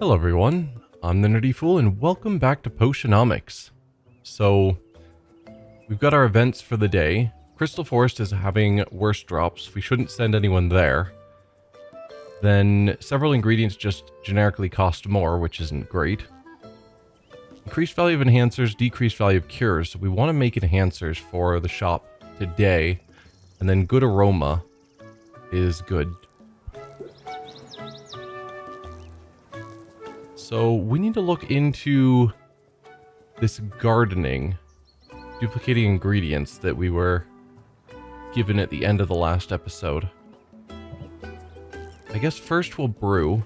Hello everyone, I'm the Nerdy Fool and welcome back to Potionomics. So, we've got our events for the day. Crystal Forest is having worse drops, we shouldn't send anyone there. Then, several ingredients just generically cost more, which isn't great. Increased value of enhancers, decreased value of cures, so we want to make enhancers for the shop today. And then good aroma is good. So we need to look into this gardening, duplicating ingredients that we were given at the end of the last episode. I guess first we'll brew,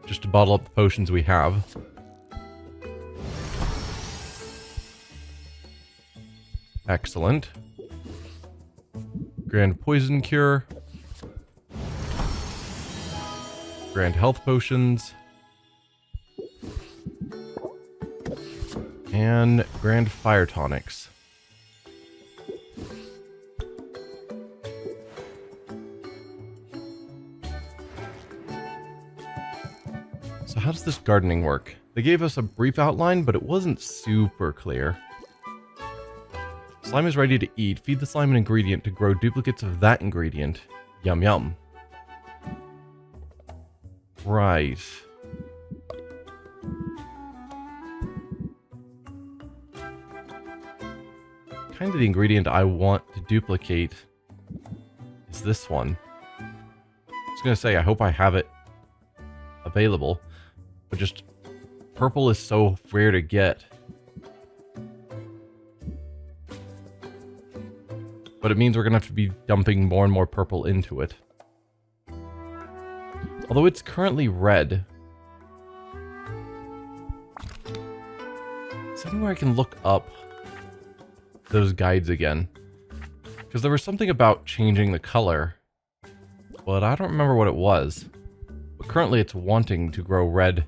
just to bottle up the potions we have. Excellent. Grand poison cure. Grand health potions. And grand fire tonics. So how does this gardening work? They gave us a brief outline, but it wasn't super clear. Slime is ready to eat. Feed the slime an ingredient to grow duplicates of that ingredient. Yum yum. Right. Kind of the ingredient I want to duplicate is this one. I was going to say, I hope I have it available, but just purple is so rare to get. But it means we're going to have to be dumping more and more purple into it. Although it's currently red. Is there anywhere I can look up those guides again? Because there was something about changing the color, but I don't remember what it was. But currently it's wanting to grow red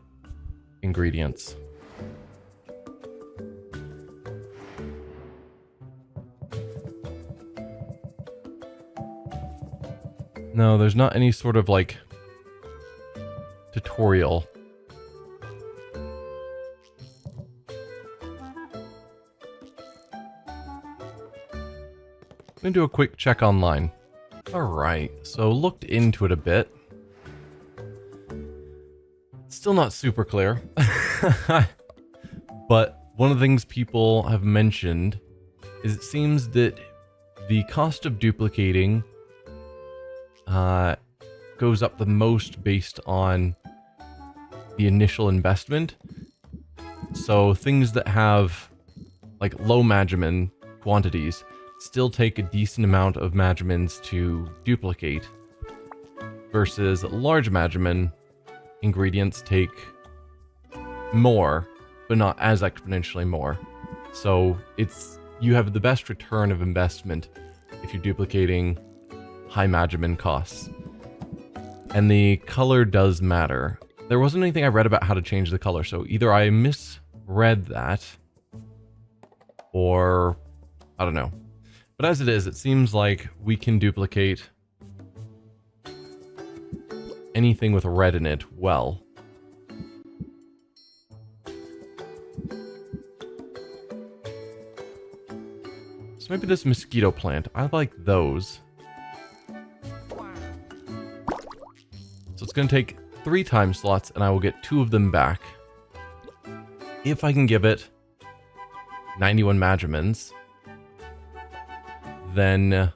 ingredients. No, there's not any sort of like tutorial. I'm gonna do a quick check online. Alright, so looked into it a bit. Still not super clear. But one of the things people have mentioned is it seems that the cost of duplicating goes up the most based on the initial investment. So things that have like low Magimin quantities still take a decent amount of Magimins to duplicate, versus large Magimin ingredients take more, but not as exponentially more. So you have the best return of investment if you're duplicating high Magimin costs. And the color does matter. There wasn't anything I read about how to change the color, so either I misread that, or I don't know. But as it is, it seems like we can duplicate anything with red in it well. So maybe this mosquito plant. I like those. So it's going to take 3 time slots, and I will get 2 of them back. If I can give it 91 Magimins, then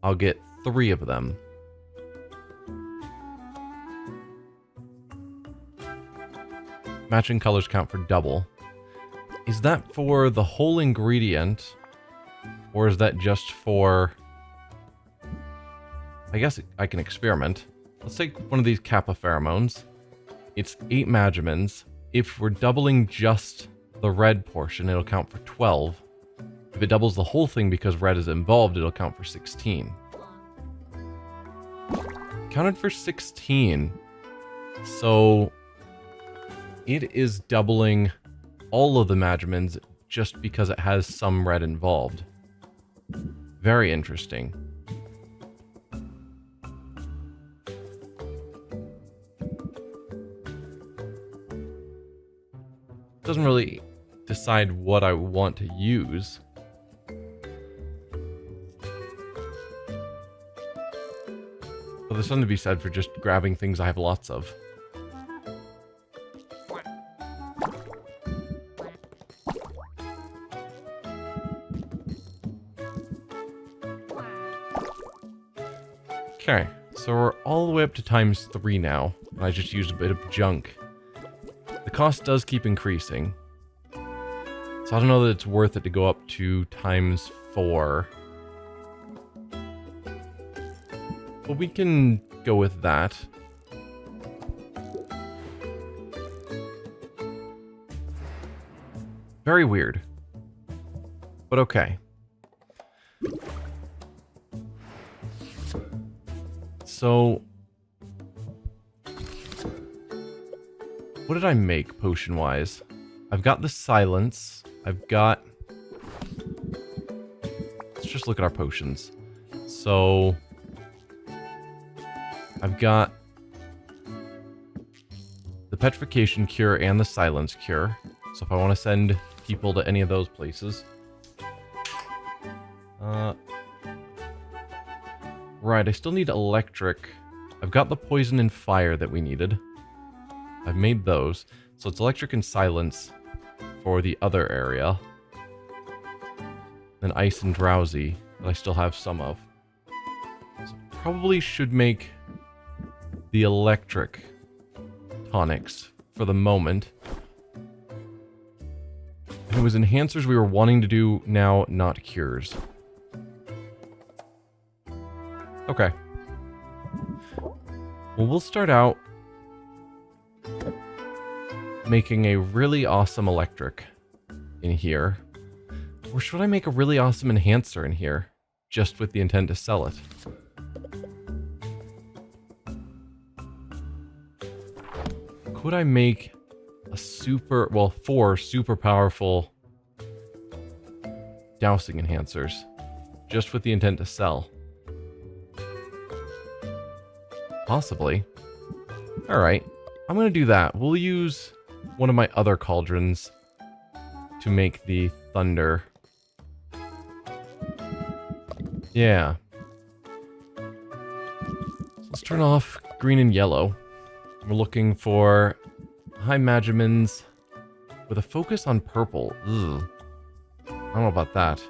I'll get 3 of them. Matching colors count for double. Is that for the whole ingredient, or is that just for... I guess I can experiment. Let's take one of these Kappa pheromones. It's 8 Magimins. If we're doubling just the red portion, it'll count for 12. If it doubles the whole thing because red is involved, it'll count for 16. Counted for 16. So it is doubling all of the Magimins just because it has some red involved. Very interesting. doesn't really decide what I want to use. But there's something to be said for just grabbing things I have lots of. Okay, so we're all the way up to ×3 now. I just used a bit of junk. The cost does keep increasing. So I don't know that it's worth it to go up to ×4. But we can go with that. Very weird. But okay. So, what did I make potion-wise? I've got the silence. I've got... Let's just look at our potions. So, I've got the petrification cure and the silence cure. So if I want to send people to any of those places. Right, I still need electric. I've got the poison and fire that we needed. I've made those. So it's electric and silence for the other area. Then ice and drowsy that I still have some of. So probably should make the electric tonics for the moment. And it was enhancers we were wanting to do now, not cures. Okay. Well, we'll start out making a really awesome electric in here. Or should I make a really awesome enhancer in here, just with the intent to sell it? Could I make a four super powerful dousing enhancers, just with the intent to sell? Possibly. Alright, I'm gonna do that. We'll use one of my other cauldrons to make the thunder. Yeah. So let's turn off green and yellow. We're looking for high magimins with a focus on purple. Ugh. I don't know about that.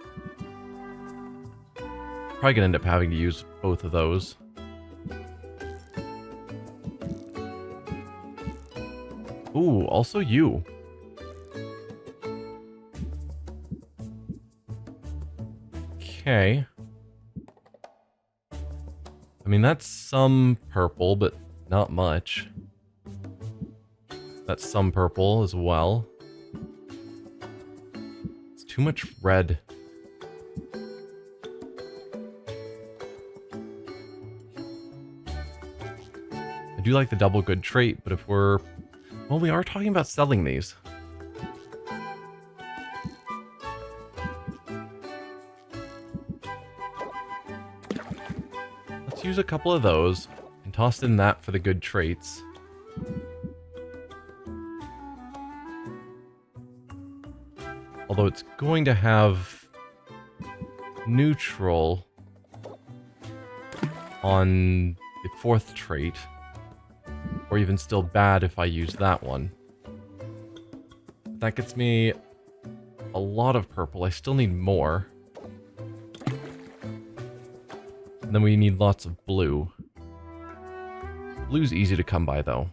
Probably gonna end up having to use both of those. Ooh, also you. Okay. I mean, that's some purple, but not much. That's some purple as well. It's too much red. I do like the double good trait, but if we're... Well, we are talking about selling these. Let's use a couple of those and toss in that for the good traits. Although it's going to have neutral on the 4th trait. Or even still bad if I use that one. That gets me a lot of purple. I still need more. And then we need lots of blue. Blue's easy to come by, though.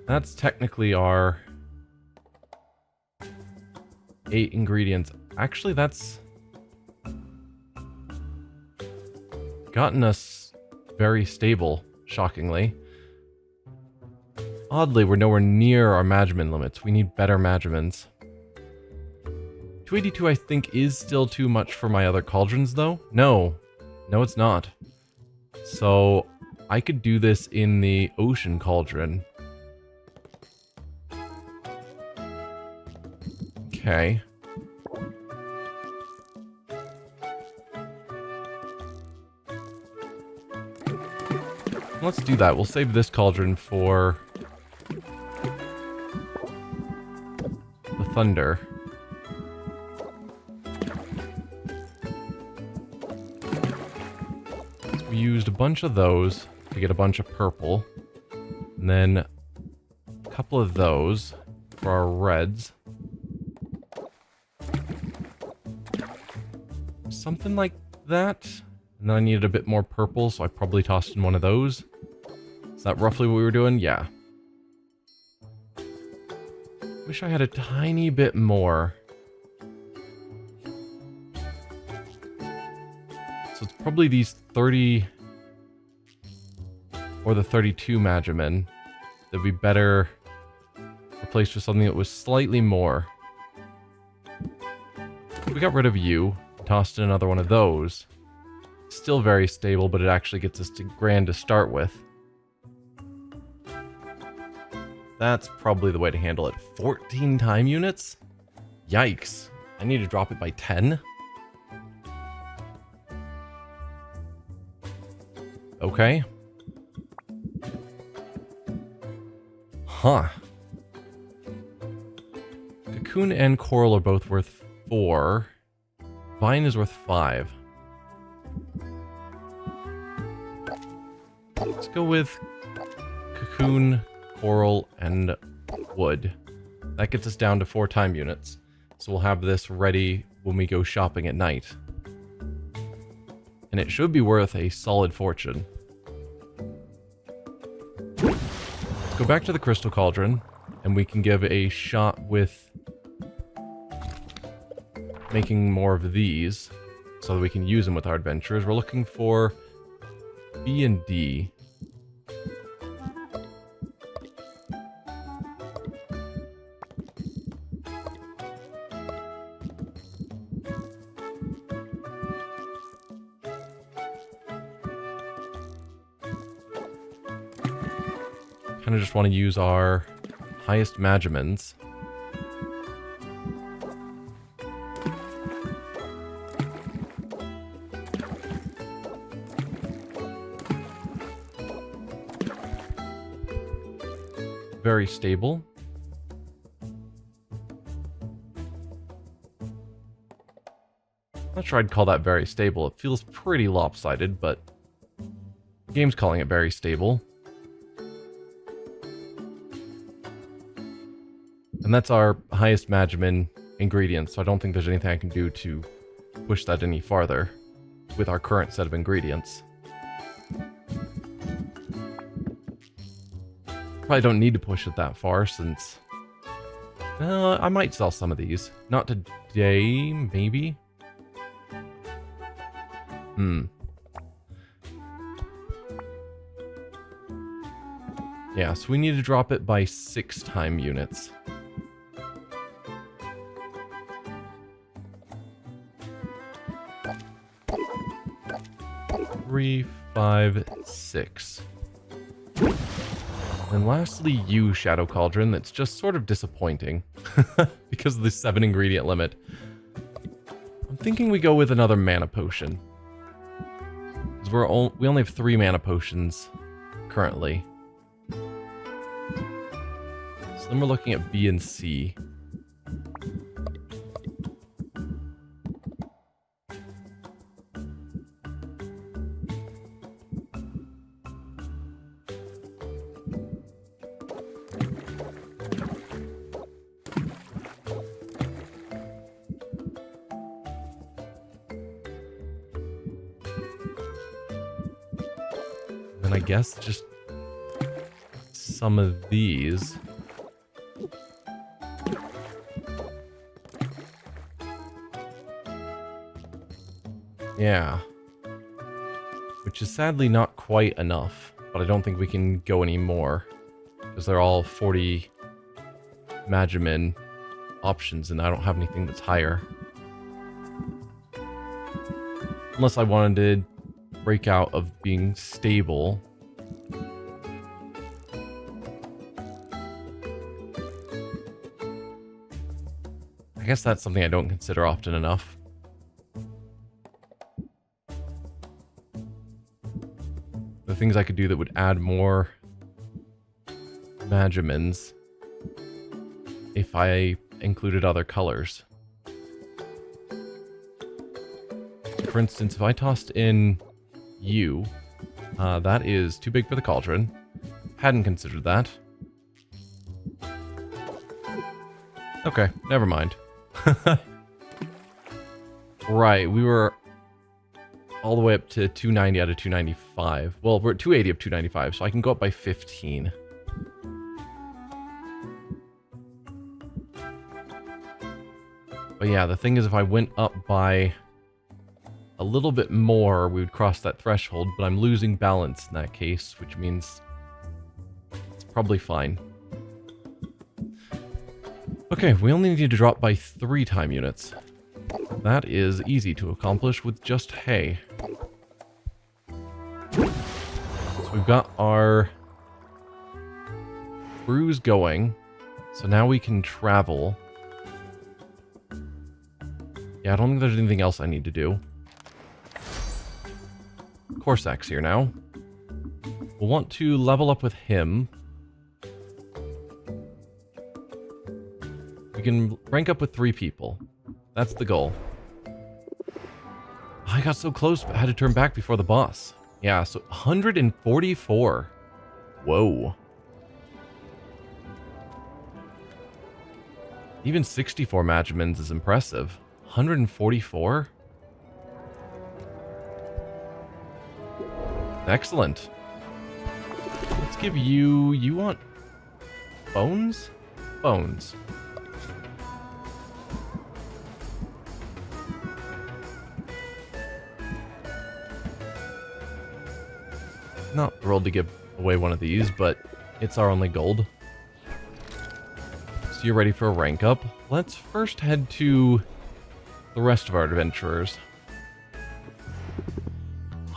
That's technically our 8 ingredients. Actually, that's gotten us very stable, shockingly. Oddly, we're nowhere near our Magimin limits. We need better Magimins. 282, I think, is still too much for my other cauldrons, though. No, it's not. So, I could do this in the ocean cauldron. Okay. Let's do that. We'll save this cauldron for the thunder. So we used a bunch of those to get a bunch of purple. And then a couple of those for our reds. Something like that. And then I needed a bit more purple, so I probably tossed in one of those. Is that roughly what we were doing? Yeah. Wish I had a tiny bit more. So it's probably these 30 or the 32 Magimin that'd be better replaced with something that was slightly more. We got rid of you, tossed in another one of those. Still very stable, but it actually gets us to grand to start with. That's probably the way to handle it. 14 time units? Yikes. I need to drop it by 10? Okay. Huh. Cocoon and Coral are both worth 4. Vine is worth 5. Let's go with Cocoon, Coral, and Wood. That gets us down to 4 time units. So we'll have this ready when we go shopping at night. And it should be worth a solid fortune. Let's go back to the Crystal Cauldron, and we can give a shot with making more of these so that we can use them with our adventurers. We're looking for B and D. Kind of just want to use our highest Magimins. Very stable. Not sure I'd call that very stable. It feels pretty lopsided, but the game's calling it very stable. And that's our highest Magimin ingredient, so I don't think there's anything I can do to push that any farther with our current set of ingredients. Probably don't need to push it that far since... I might sell some of these. Not today, maybe? Yeah, so we need to drop it by 6 time units. 3, 5, 6. And lastly, you, Shadow Cauldron, that's just sort of disappointing because of the 7 ingredient limit. I'm thinking we go with another mana potion. Because we only have 3 mana potions currently. So then we're looking at B and C. And I guess just some of these. Yeah. Which is sadly not quite enough, but I don't think we can go any more. Because they're all 40 Magimin options, and I don't have anything that's higher. Unless I wanted to break out of being stable. I guess that's something I don't consider often enough. The things I could do that would add more magimins if I included other colors. For instance, if I tossed in you, that is too big for the cauldron. Hadn't considered that. Okay, never mind. Right, we were all the way up to 290 out of 295. Well, we're at 280 of 295, so I can go up by 15. But yeah, the thing is, if I went up by a little bit more, we would cross that threshold, but I'm losing balance in that case, which means it's probably fine. Okay, we only need to drop by 3 time units. That is easy to accomplish with just hay. So we've got our brews going, so now we can travel. Yeah, I don't think there's anything else I need to do. Corsac's here now. We'll want to level up with him. We can rank up with 3 people. That's the goal. I got so close, but I had to turn back before the boss. Yeah, so 144. Whoa. Even 64 magimins is impressive. 144? Excellent. Let's give you... You want... bones? Bones. Not thrilled to give away one of these, but it's our only gold. So you're ready for a rank up. Let's first head to the rest of our adventurers.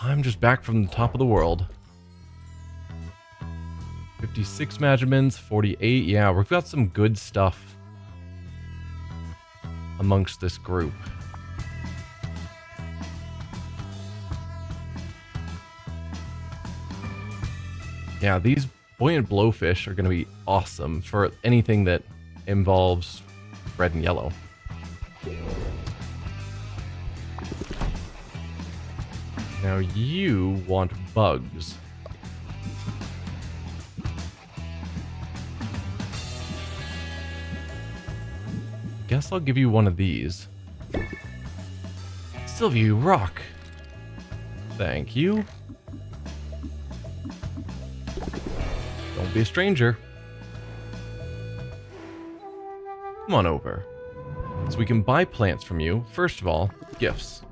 I'm just back from the top of the world. 56 magimins, 48. Yeah, we've got some good stuff amongst this group. Yeah, these buoyant blowfish are going to be awesome for anything that involves red and yellow. Now you want bugs. Guess I'll give you one of these. Sylvia, you rock. Thank you. Don't be a stranger. Come on over. So we can buy plants from you. First of all, gifts.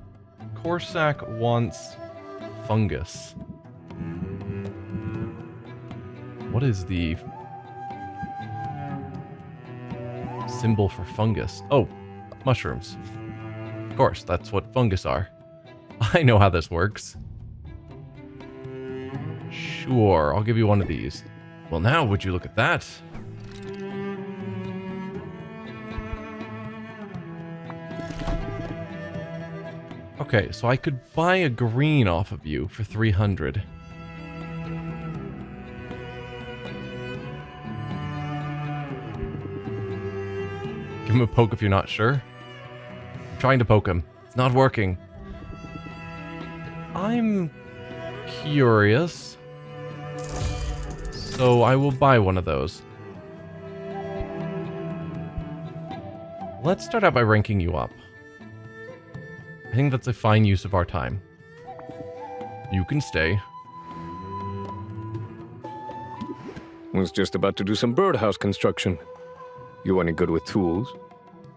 Corsac wants fungus. What is the symbol for fungus? Oh, mushrooms. Of course, that's what fungus are. I know how this works. Sure, I'll give you one of these. Well, now would you look at that? Okay, so I could buy a green off of you for 300. Give him a poke if you're not sure. I'm trying to poke him. It's not working. I'm curious. So I will buy one of those. Let's start out by ranking you up. I think that's a fine use of our time. You can stay. Was just about to do some birdhouse construction. You any good with tools?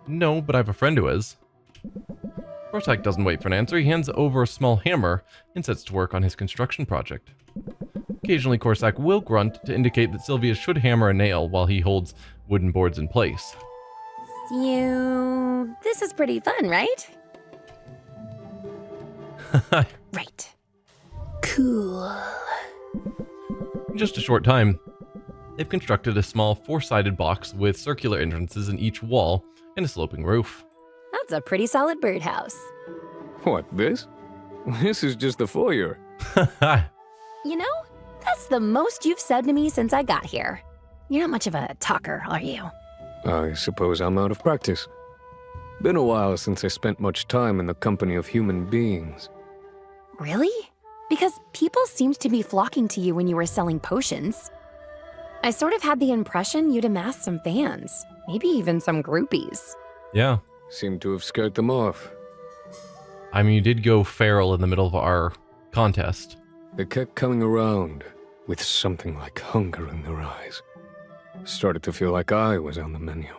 No, but I have a friend who is. Corsac doesn't wait for an answer. He hands over a small hammer and sets to work on his construction project. Occasionally, Corsac will grunt to indicate that Sylvia should hammer a nail while he holds wooden boards in place. So, this is pretty fun, right? Right. Cool. In just a short time, they've constructed a small four-sided box with circular entrances in each wall and a sloping roof. That's a pretty solid birdhouse. What, this? This is just the foyer. You know, that's the most you've said to me since I got here. You're not much of a talker, are you? I suppose I'm out of practice. Been a while since I spent much time in the company of human beings. Really? Because people seemed to be flocking to you when you were selling potions. I sort of had the impression you'd amassed some fans, maybe even some groupies. Yeah. Seem to have scared them off. I mean, you did go feral in the middle of our contest. They kept coming around with something like hunger in their eyes. Started to feel like I was on the menu.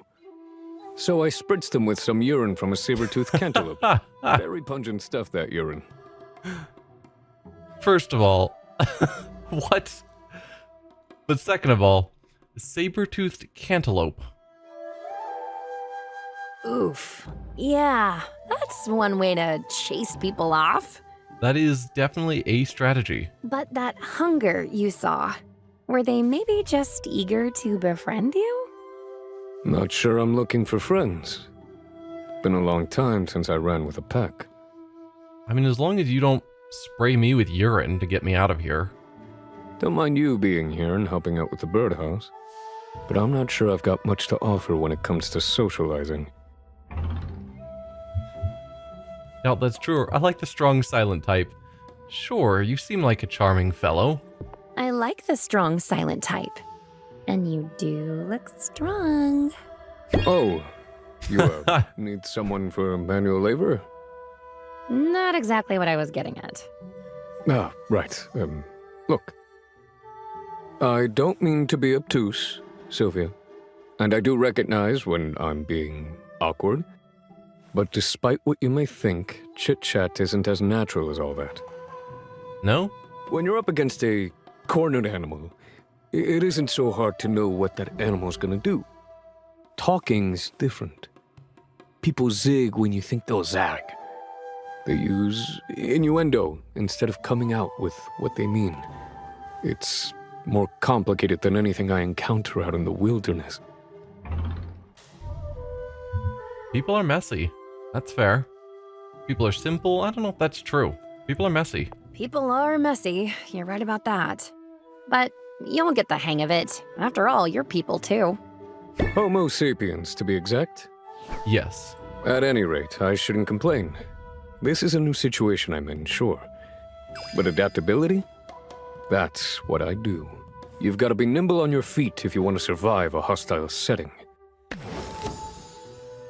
So I spritzed them with some urine from a saber-toothed cantaloupe. Very pungent stuff, that urine. First of all, what? But second of all, saber-toothed cantaloupe. Oof. Yeah, that's one way to chase people off. That is definitely a strategy. But that hunger you saw, were they maybe just eager to befriend you? Not sure I'm looking for friends. Been a long time since I ran with a pack. I mean, as long as you don't spray me with urine to get me out of here. Don't mind you being here and helping out with the birdhouse, but I'm not sure I've got much to offer when it comes to socializing. No, that's true. I like the strong silent type. Sure, you seem like a charming fellow. I like the strong silent type. And you do look strong. Oh, you need someone for manual labor? Not exactly what I was getting at. Ah, right. Look. I don't mean to be obtuse, Sylvia. And I do recognize when I'm being awkward. But despite what you may think, chit-chat isn't as natural as all that. No? When you're up against a cornered animal, it isn't so hard to know what that animal's gonna do. Talking's different. People zig when you think they'll zag. They use innuendo instead of coming out with what they mean. It's more complicated than anything I encounter out in the wilderness. People are messy. That's fair. People are simple. I don't know if that's true. People are messy. People are messy. You're right about that. But you'll get the hang of it. After all, you're people too. Homo sapiens, to be exact. Yes. At any rate, I shouldn't complain. This is a new situation I'm in, sure. But adaptability? That's what I do. You've got to be nimble on your feet if you want to survive a hostile setting.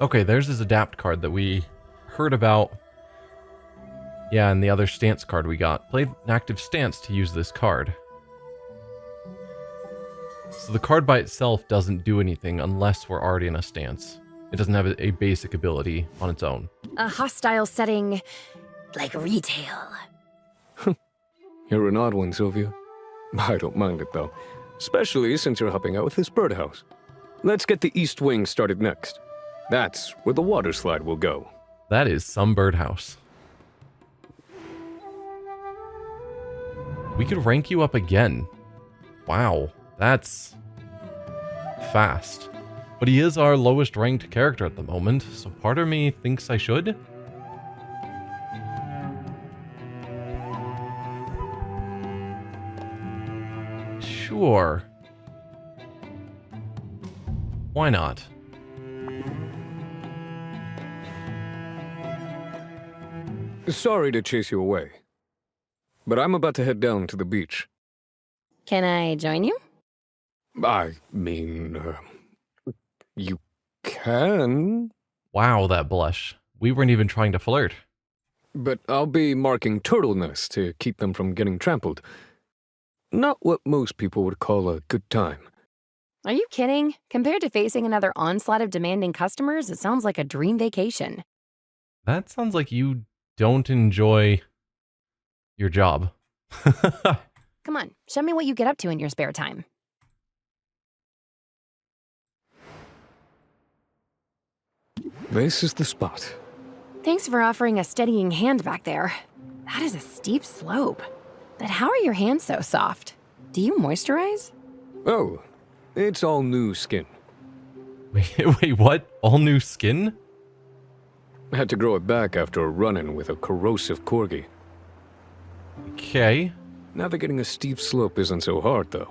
Okay, there's this adapt card that we heard about. Yeah, and the other stance card we got. Played an active stance to use this card. So the card by itself doesn't do anything unless we're already in a stance. It doesn't have a basic ability on its own. A hostile setting like retail. You're an odd one, Sylvia. I don't mind it, though. Especially since you're helping out with this birdhouse. Let's get the East Wing started next. That's where the water slide will go. That is some birdhouse. We could rank you up again. Wow, that's fast. But he is our lowest ranked character at the moment, so part of me thinks I should. Sure. Why not? Sorry to chase you away, but I'm about to head down to the beach. Can I join you? I mean, you can, Wow, that blush. We weren't even trying to flirt. but I'll be marking turtle nests to keep them from getting trampled. Not what most people would call a good time. Are you kidding? Compared to facing another onslaught of demanding customers, it sounds like a dream vacation. That sounds like you don't enjoy your job. Come on, show me what you get up to in your spare time. This is the spot. Thanks for offering a steadying hand back there. That is a steep slope. But how are your hands so soft? Do you moisturize? Oh, it's all new skin. Wait, what? All new skin? I had to grow it back after a run-in with a corrosive corgi. Okay. Navigating a steep slope isn't so hard, though.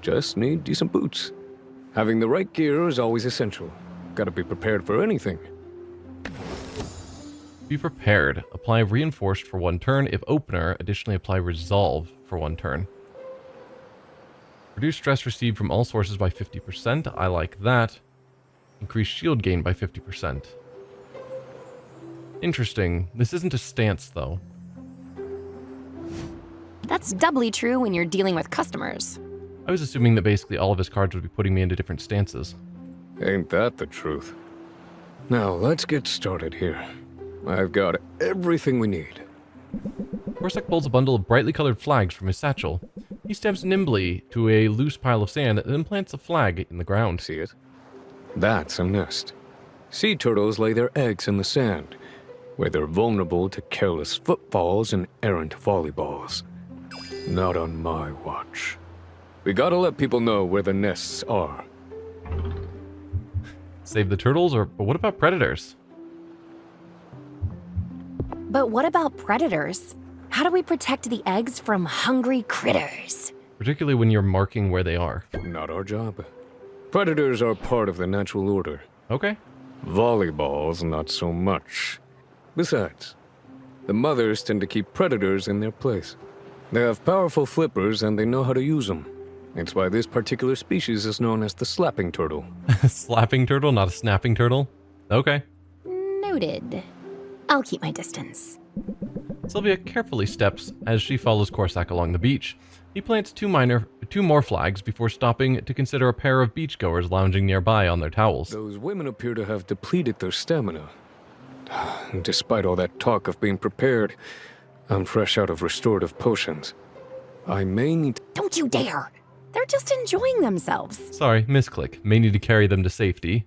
Just need decent boots. Having the right gear is always essential. Gotta be prepared for anything. Be prepared. Apply reinforced for 1 turn. If opener, additionally apply resolve for 1 turn. Reduce stress received from all sources by 50%. I like that. Increase shield gain by 50%. Interesting. This isn't a stance, though. That's doubly true when you're dealing with customers. I was assuming that basically all of his cards would be putting me into different stances. Ain't that the truth? Now, let's get started here. I've got everything we need. Corsac pulls a bundle of brightly colored flags from his satchel. He steps nimbly to a loose pile of sand and then plants a flag in the ground. See it? That's a nest. Sea turtles lay their eggs in the sand, where they're vulnerable to careless footfalls and errant volleyballs. Not on my watch. We gotta let people know where the nests are. Save the turtles, but what about predators? But what about predators? How do we protect the eggs from hungry critters? Particularly when you're marking where they are. Not our job. Predators are part of the natural order. Okay. Volleyballs, not so much. Besides, the mothers tend to keep predators in their place. They have powerful flippers and they know how to use them. It's why this particular species is known as the slapping turtle. Slapping turtle, not a snapping turtle? Okay. Noted. I'll keep my distance. Sylvia carefully steps as she follows Corsac along the beach. He plants two more flags before stopping to consider a pair of beachgoers lounging nearby on their towels. Those women appear to have depleted their stamina. Despite all that talk of being prepared, I'm fresh out of restorative potions. I may need to... Don't you dare! They're just enjoying themselves. Sorry, misclick. May need to carry them to safety.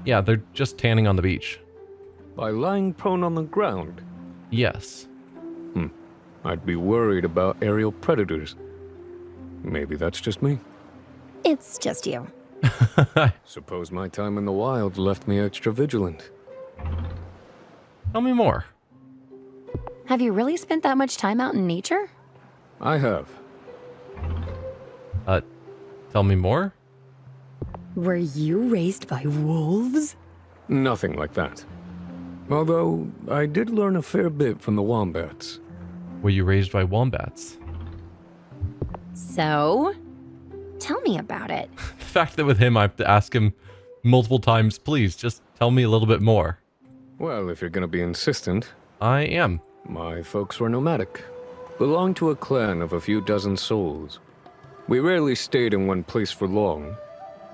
Yeah, they're just tanning on the beach. By lying prone on the ground? Yes. I'd be worried about aerial predators. Maybe that's just me. It's just you. Suppose my time in the wild left me extra vigilant. Tell me more. Have you really spent that much time out in nature? I have. Tell me more? Were you raised by wolves? Nothing like that. Although, I did learn a fair bit from the wombats. Were you raised by wombats? So? Tell me about it. The fact that with him I have to ask him multiple times, please, just tell me a little bit more. Well, if you're gonna be insistent, I am. my folks were nomadic. Belonged to a clan of a few dozen souls. We rarely stayed in one place for long.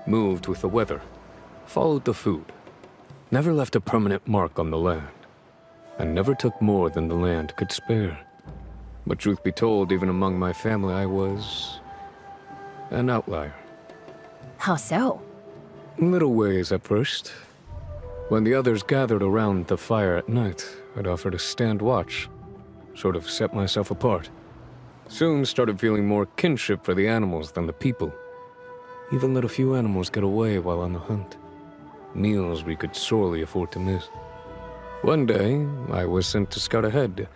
Moved with the weather. Followed the food. Never left a permanent mark on the land. And never took more than the land could spare. But truth be told, even among my family, I was... an outlier. How so? In little ways at first. When the others gathered around the fire at night, I'd offer to stand watch. Sort of set myself apart. Soon started feeling more kinship for the animals than the people. Even let a few animals get away while on the hunt. Meals we could sorely afford to miss. One day, I was sent to scout ahead,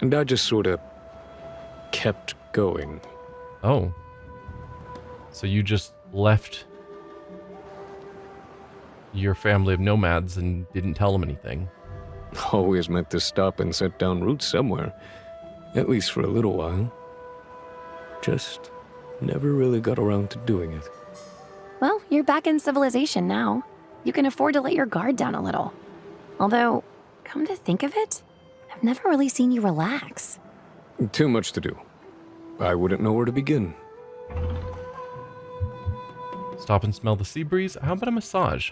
and I just sort of kept going. Oh. So you just left your family of nomads and didn't tell them anything? Always meant to stop and set down roots somewhere, at least for a little while. Just never really got around to doing it. Well, you're back in civilization now. You can afford to let your guard down a little. Although, come to think of it, I've never really seen you relax. Too much to do. I wouldn't know where to begin. Stop and smell the sea breeze? How about a massage?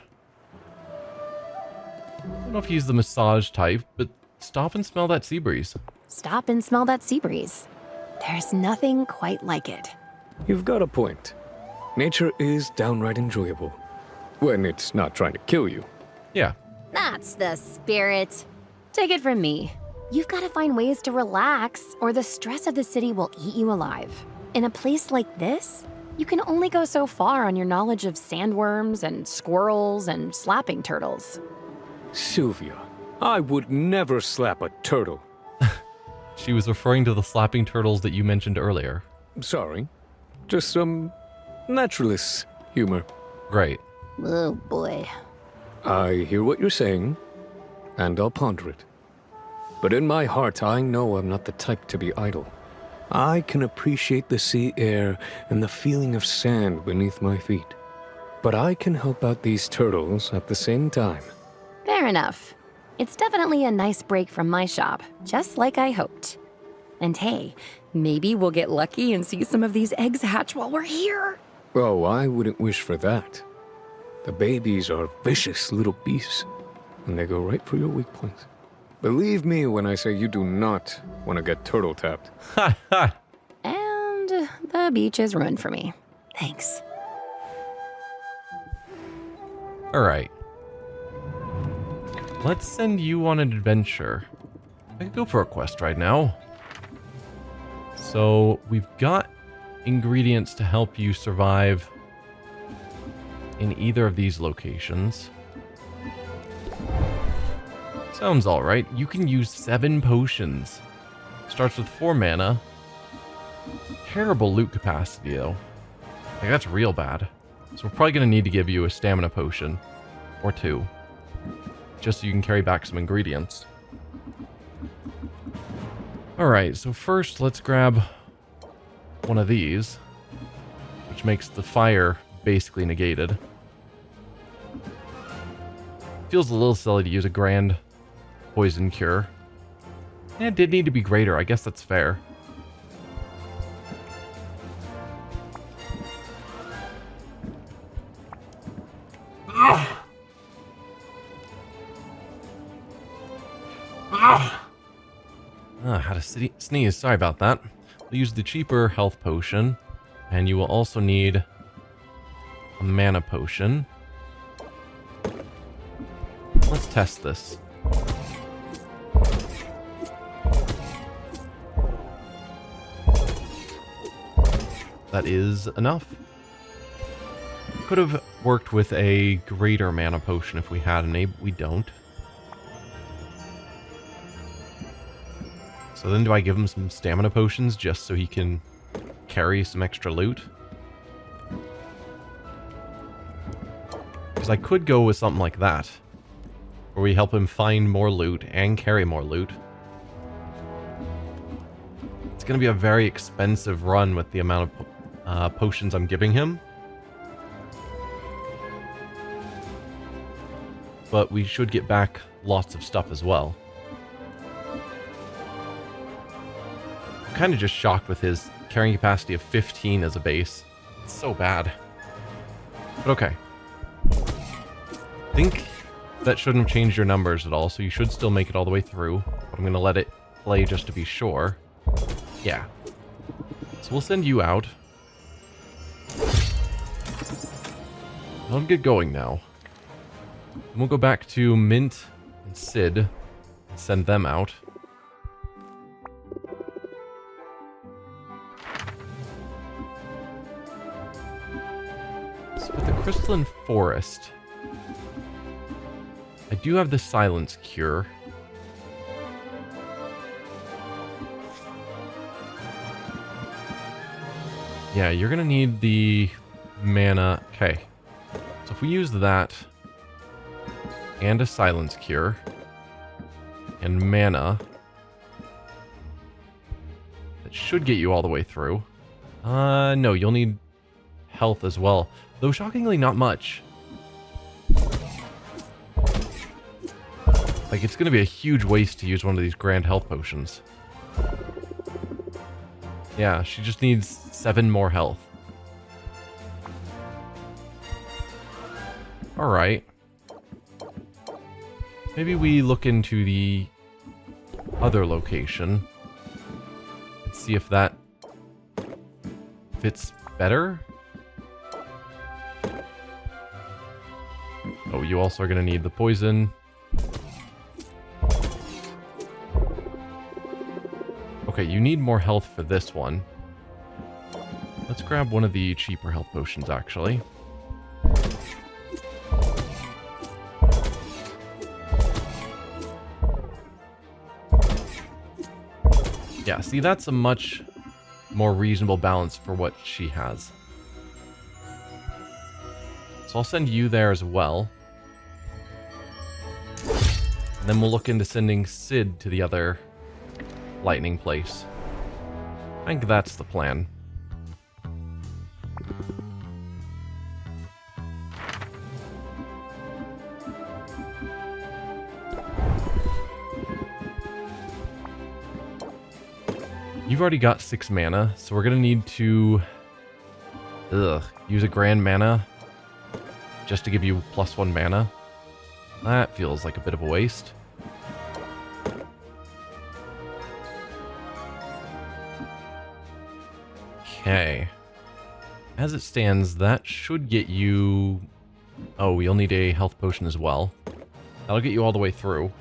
I don't know if he's the massage type, but stop and smell that sea breeze. Stop and smell that sea breeze. There's nothing quite like it. You've got a point. Nature is downright enjoyable. When it's not trying to kill you. Yeah. That's the spirit. Take it from me. You've got to find ways to relax, or the stress of the city will eat you alive. In a place like this, you can only go so far on your knowledge of sandworms and squirrels and slapping turtles. Sylvia, I would never slap a turtle. She was referring to the slapping turtles that you mentioned earlier. Sorry. Just some naturalist humor. Great. Oh boy. I hear what you're saying, and I'll ponder it. But in my heart, I know I'm not the type to be idle. I can appreciate the sea air and the feeling of sand beneath my feet. But I can help out these turtles at the same time. Fair enough. It's definitely a nice break from my shop, just like I hoped. And hey, maybe we'll get lucky and see some of these eggs hatch while we're here. Oh, I wouldn't wish for that. The babies are vicious little beasts, and they go right for your weak points. Believe me when I say you do not want to get turtle tapped. Ha ha! And the beach is ruined for me. Thanks. Alright. Let's send you on an adventure. I could go for a quest right now. So, we've got ingredients to help you survive in either of these locations. Sounds alright. You can use 7 potions. Starts with 4 mana. Terrible loot capacity, though. Like, that's real bad. So we're probably going to need to give you a stamina potion. Or 2. Just so you can carry back some ingredients. Alright, so first let's grab one of these, which makes the fire basically negated. Feels a little silly to use a grand poison cure. Yeah, it did need to be greater. I guess that's fair. I had a sneeze. Sorry about that. We'll use the cheaper health potion. And you will also need a mana potion. Let's test this. That is enough. Could have worked with a greater mana potion if we had any, but we don't. So then do I give him some stamina potions just so he can carry some extra loot? Because I could go with something like that, where we help him find more loot and carry more loot. It's going to be a very expensive run with the amount of potions I'm giving him. But we should get back lots of stuff as well. I'm kind of just shocked with his carrying capacity of 15 as a base. It's so bad. But okay. I think that shouldn't have changed your numbers at all, so you should still make it all the way through. But I'm going to let it play just to be sure. Yeah. So we'll send you out. I'll get going now. And we'll go back to Mint and Sid and send them out. So with the Crystalline Forest, I do have the Silence Cure. Yeah, you're gonna need the mana. Okay. So if we use that and a Silence Cure and mana, that should get you all the way through. No, you'll need health as well. Though shockingly not much. Like, it's gonna be a huge waste to use one of these grand health potions. Yeah, she just needs 7 more health. Alright. Maybe we look into the other location and see if that fits better. Oh, you also are going to need the poison. Okay, you need more health for this one. Let's grab one of the cheaper health potions, actually. Yeah, see, that's a much more reasonable balance for what she has. So I'll send you there as well. And then we'll look into sending Sid to the other lightning place. I think that's the plan. You've already got 6 mana, so we're going to need to use a grand mana just to give you +1 mana. That feels like a bit of a waste. Okay. As it stands, that should get you... Oh, you'll need a health potion as well. That'll get you all the way through.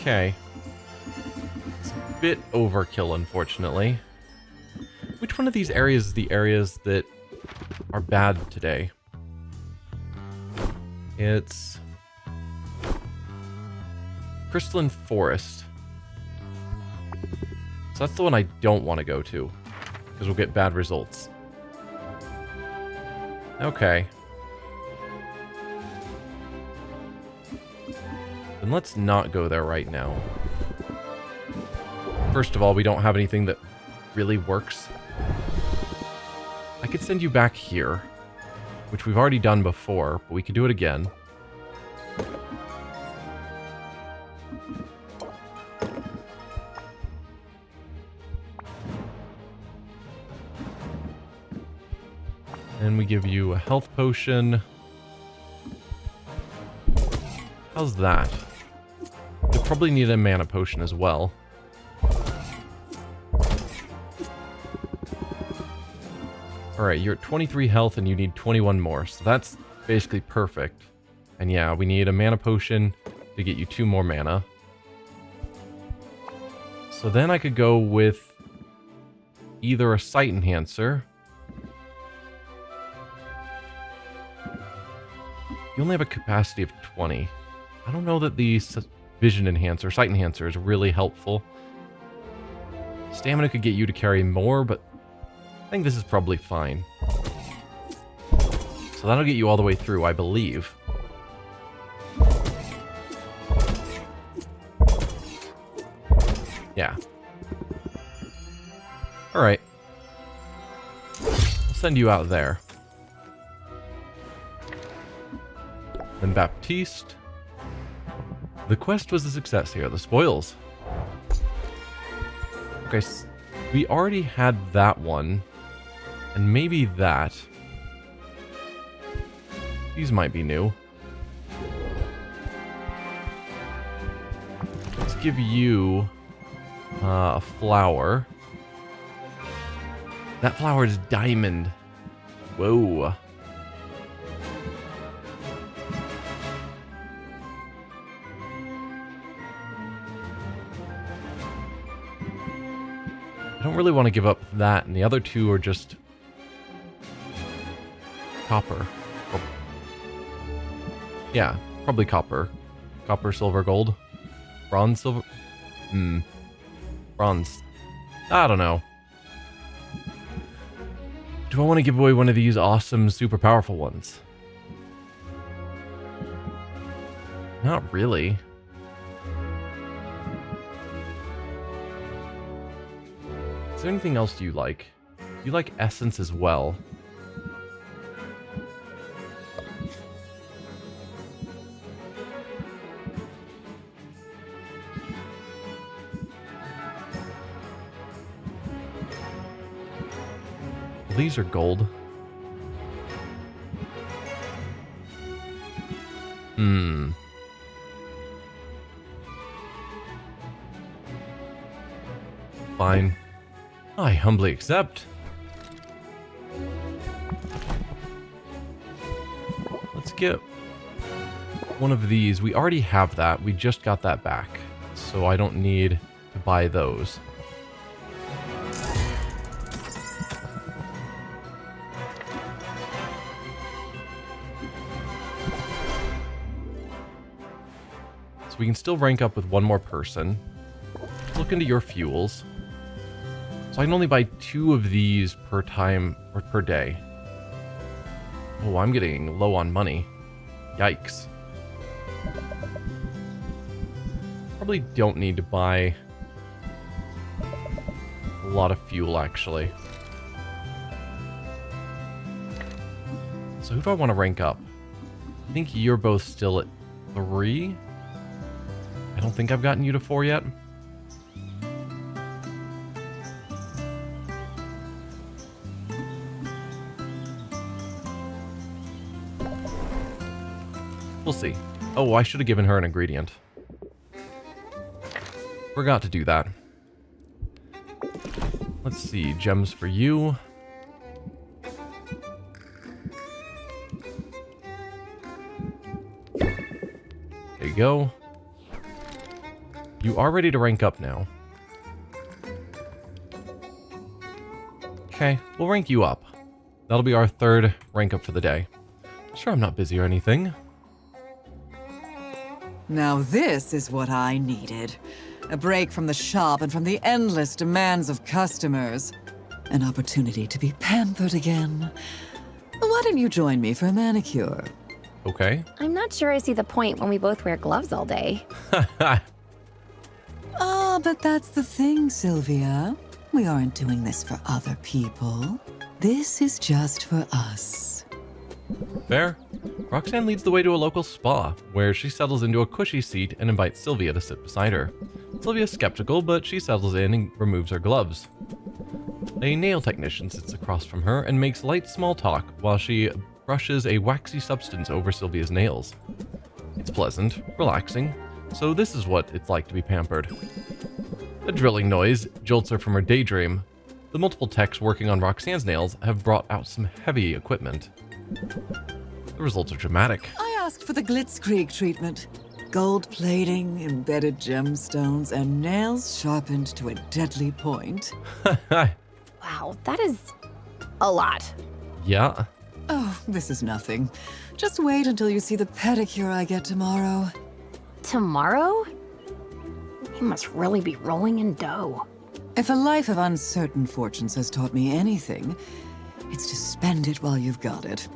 Okay. It's a bit overkill, unfortunately. Which one of these areas is the areas that are bad today? It's Crystalline Forest. So that's the one I don't want to go to, because we'll get bad results. Okay. Then let's not go there right now. First of all, we don't have anything that really works. I could send you back here, which we've already done before, but we could do it again. And we give you a health potion. How's that? You'll probably need a mana potion as well. Alright, you're at 23 health and you need 21 more, so that's basically perfect. And yeah, we need a mana potion to get you 2 more mana. So then I could go with either a sight enhancer. You only have a capacity of 20. I don't know that the vision enhancer, sight enhancer is really helpful. Stamina could get you to carry more, but I think this is probably fine. So that'll get you all the way through, I believe. Yeah. Alright. I'll send you out there. Then Baptiste. The quest was a success here. The spoils. Okay, we already had that one. And maybe that. These might be new. Let's give you a flower. That flower is diamond. Whoa. I don't really want to give up that, and the other two are just copper. Oh. Yeah, probably copper. Copper, silver, gold. Bronze, silver. Bronze. I don't know. Do I want to give away one of these awesome, super powerful ones? Not really. Is there anything else you like? You like essence as well. These are gold. Fine. I humbly accept. Let's get one of these. We already have that. We just got that back. So I don't need to buy those. So we can still rank up with one more person. Look into your fuels. So I can only buy 2 of these per time or per day. Oh, I'm getting low on money. Yikes. Probably don't need to buy a lot of fuel, actually. So who do I want to rank up? I think you're both still at 3. I don't think I've gotten you to 4 yet. We'll see. Oh, I should have given her an ingredient. Forgot to do that. Let's see. Gems for you. There you go. You are ready to rank up now. Okay, we'll rank you up. That'll be our 3rd rank up for the day. Sure, I'm not busy or anything. Now this is what I needed. A break from the shop and from the endless demands of customers. An opportunity to be pampered again. Why don't you join me for a manicure? Okay. I'm not sure I see the point when we both wear gloves all day. Ah, but that's the thing, Sylvia. We aren't doing this for other people. This is just for us. Fair. Roxanne leads the way to a local spa, where she settles into a cushy seat and invites Sylvia to sit beside her. Sylvia's skeptical, but she settles in and removes her gloves. A nail technician sits across from her and makes light small talk while she brushes a waxy substance over Sylvia's nails. It's pleasant, relaxing, so this is what it's like to be pampered. A drilling noise jolts her from her daydream. The multiple techs working on Roxanne's nails have brought out some heavy equipment. The results are dramatic. I asked for the Glitzkrieg treatment. Gold plating, embedded gemstones, and nails sharpened to a deadly point. Wow, that is a lot. Yeah. Oh, this is nothing. Just wait until you see the pedicure I get tomorrow. Tomorrow? You must really be rolling in dough. If a life of uncertain fortunes has taught me anything, it's to spend it while you've got it.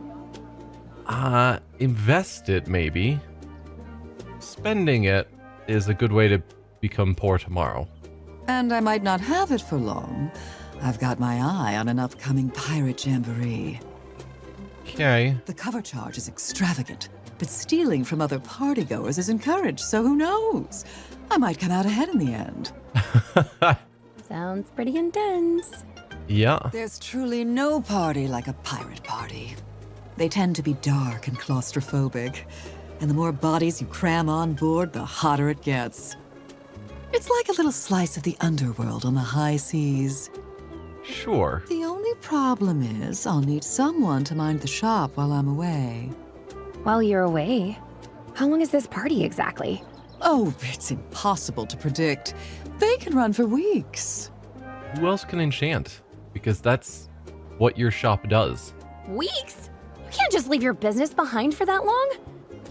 Invest it, maybe. Spending it is a good way to become poor tomorrow. And I might not have it for long. I've got my eye on an upcoming pirate jamboree. Okay. The cover charge is extravagant, but stealing from other partygoers is encouraged, so who knows? I might come out ahead in the end. Sounds pretty intense. Yeah. There's truly no party like a pirate party. They tend to be dark and claustrophobic, and the more bodies you cram on board, the hotter it gets. It's like a little slice of the underworld on the high seas. Sure. The only problem is I'll need someone to mind the shop while I'm away. While you're away, how long is this party exactly? Oh, it's impossible to predict. They can run for weeks. Who else can enchant? Because that's what your shop does. Weeks? You can't just leave your business behind for that long.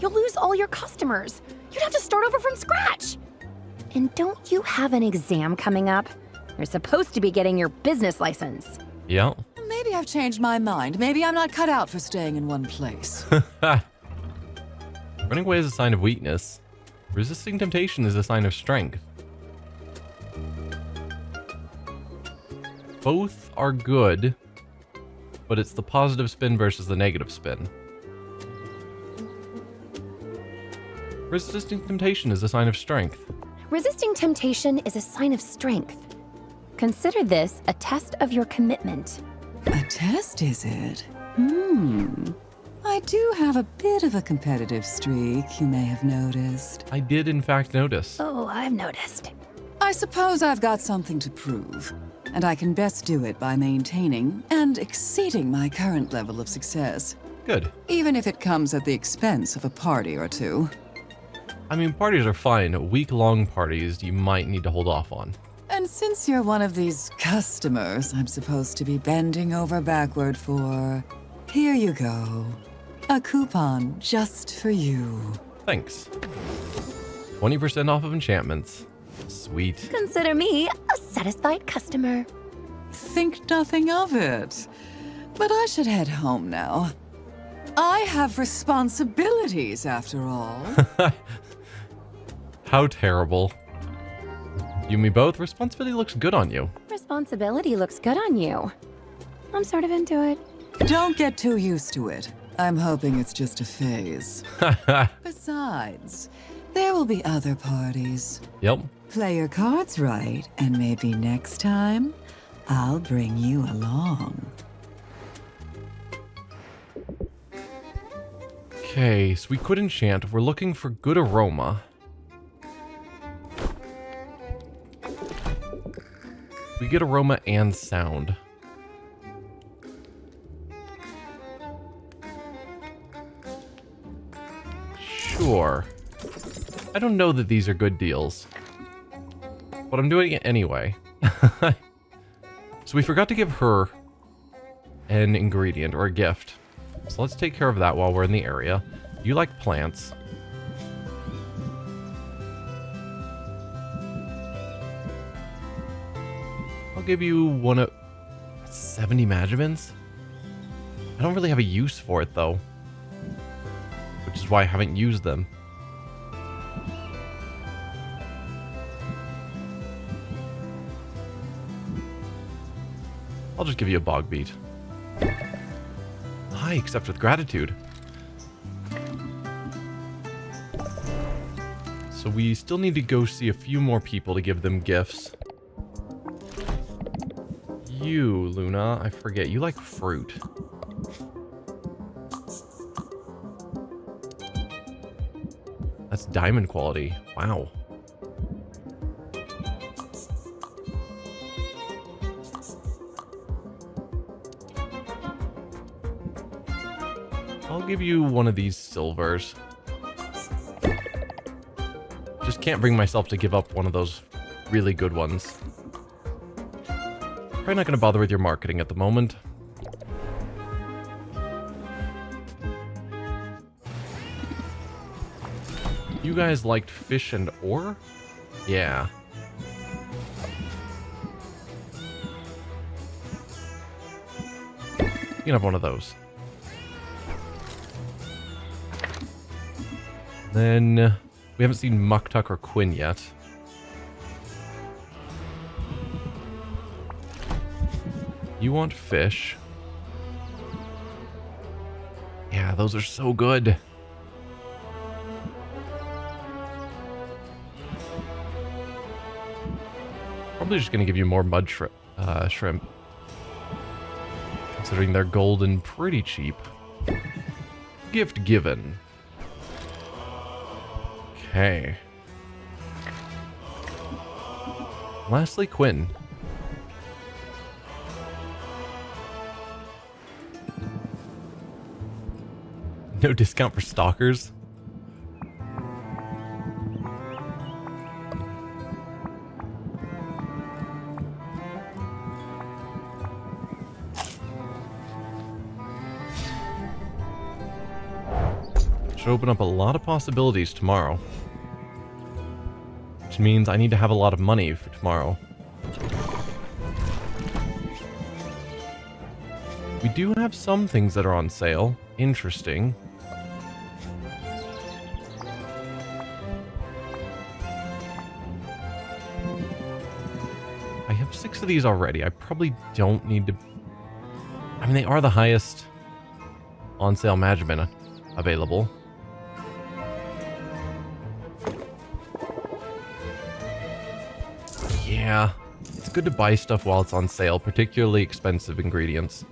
You'll lose all your customers. You'd have to start over from scratch. And don't you have an exam coming up? You're supposed to be getting your business license. Yeah. Maybe I've changed my mind. Maybe I'm not cut out for staying in one place. Running away is a sign of weakness. Resisting temptation is a sign of strength. Both are good, but it's the positive spin versus the negative spin. Resisting temptation is a sign of strength. Resisting temptation is a sign of strength. Consider this a test of your commitment. A test, is it? I do have a bit of a competitive streak, you may have noticed. I did in fact notice. Oh, I've noticed. I suppose I've got something to prove, and I can best do it by maintaining and exceeding my current level of success, Good. even if it comes at the expense of a party or two. I mean, parties are fine. Week-long parties you might need to hold off on. And since you're one of these customers I'm supposed to be bending over backward for, here you go. A coupon just for you. Thanks. 20% off of enchantments. Sweet. Consider me a satisfied customer. Think nothing of it. But I should head home now. I have responsibilities, after all. How terrible. You and me both. Responsibility looks good on you. Responsibility looks good on you. I'm sort of into it. Don't get too used to it. I'm hoping it's just a phase. Besides, there will be other parties. Yep. Play your cards right, and maybe next time, I'll bring you along. Okay, so we could enchant. We're looking for good aroma. We get aroma and sound. Sure. I don't know that these are good deals, but I'm doing it anyway. So we forgot to give her an ingredient or a gift. So let's take care of that while we're in the area. You like plants. I'll give you one of 70 Magimins. I don't really have a use for it though, which is why I haven't used them. I'll just give you a bog beet. I accept with gratitude. So we still need to go see a few more people to give them gifts. You, Luna, I forget, you like fruit. That's diamond quality. Wow. I'll give you one of these silvers. Just can't bring myself to give up one of those really good ones. Probably not going to bother with your marketing at the moment. You guys liked fish and ore? Yeah. You can have one of those. Then we haven't seen Muktuk or Quinn yet. You want fish? Yeah, those are so good. Probably just gonna give you more mud shrimp, considering they're golden, pretty cheap. Gift given. Okay. Lastly, Quinn. No discount for stalkers? Should open up a lot of possibilities tomorrow. Which means I need to have a lot of money for tomorrow. We do have some things that are on sale. Interesting. I have 6 of these already. I probably don't need to... I mean, they are the highest on sale Magimin available. Yeah, it's good to buy stuff while it's on sale, particularly expensive ingredients.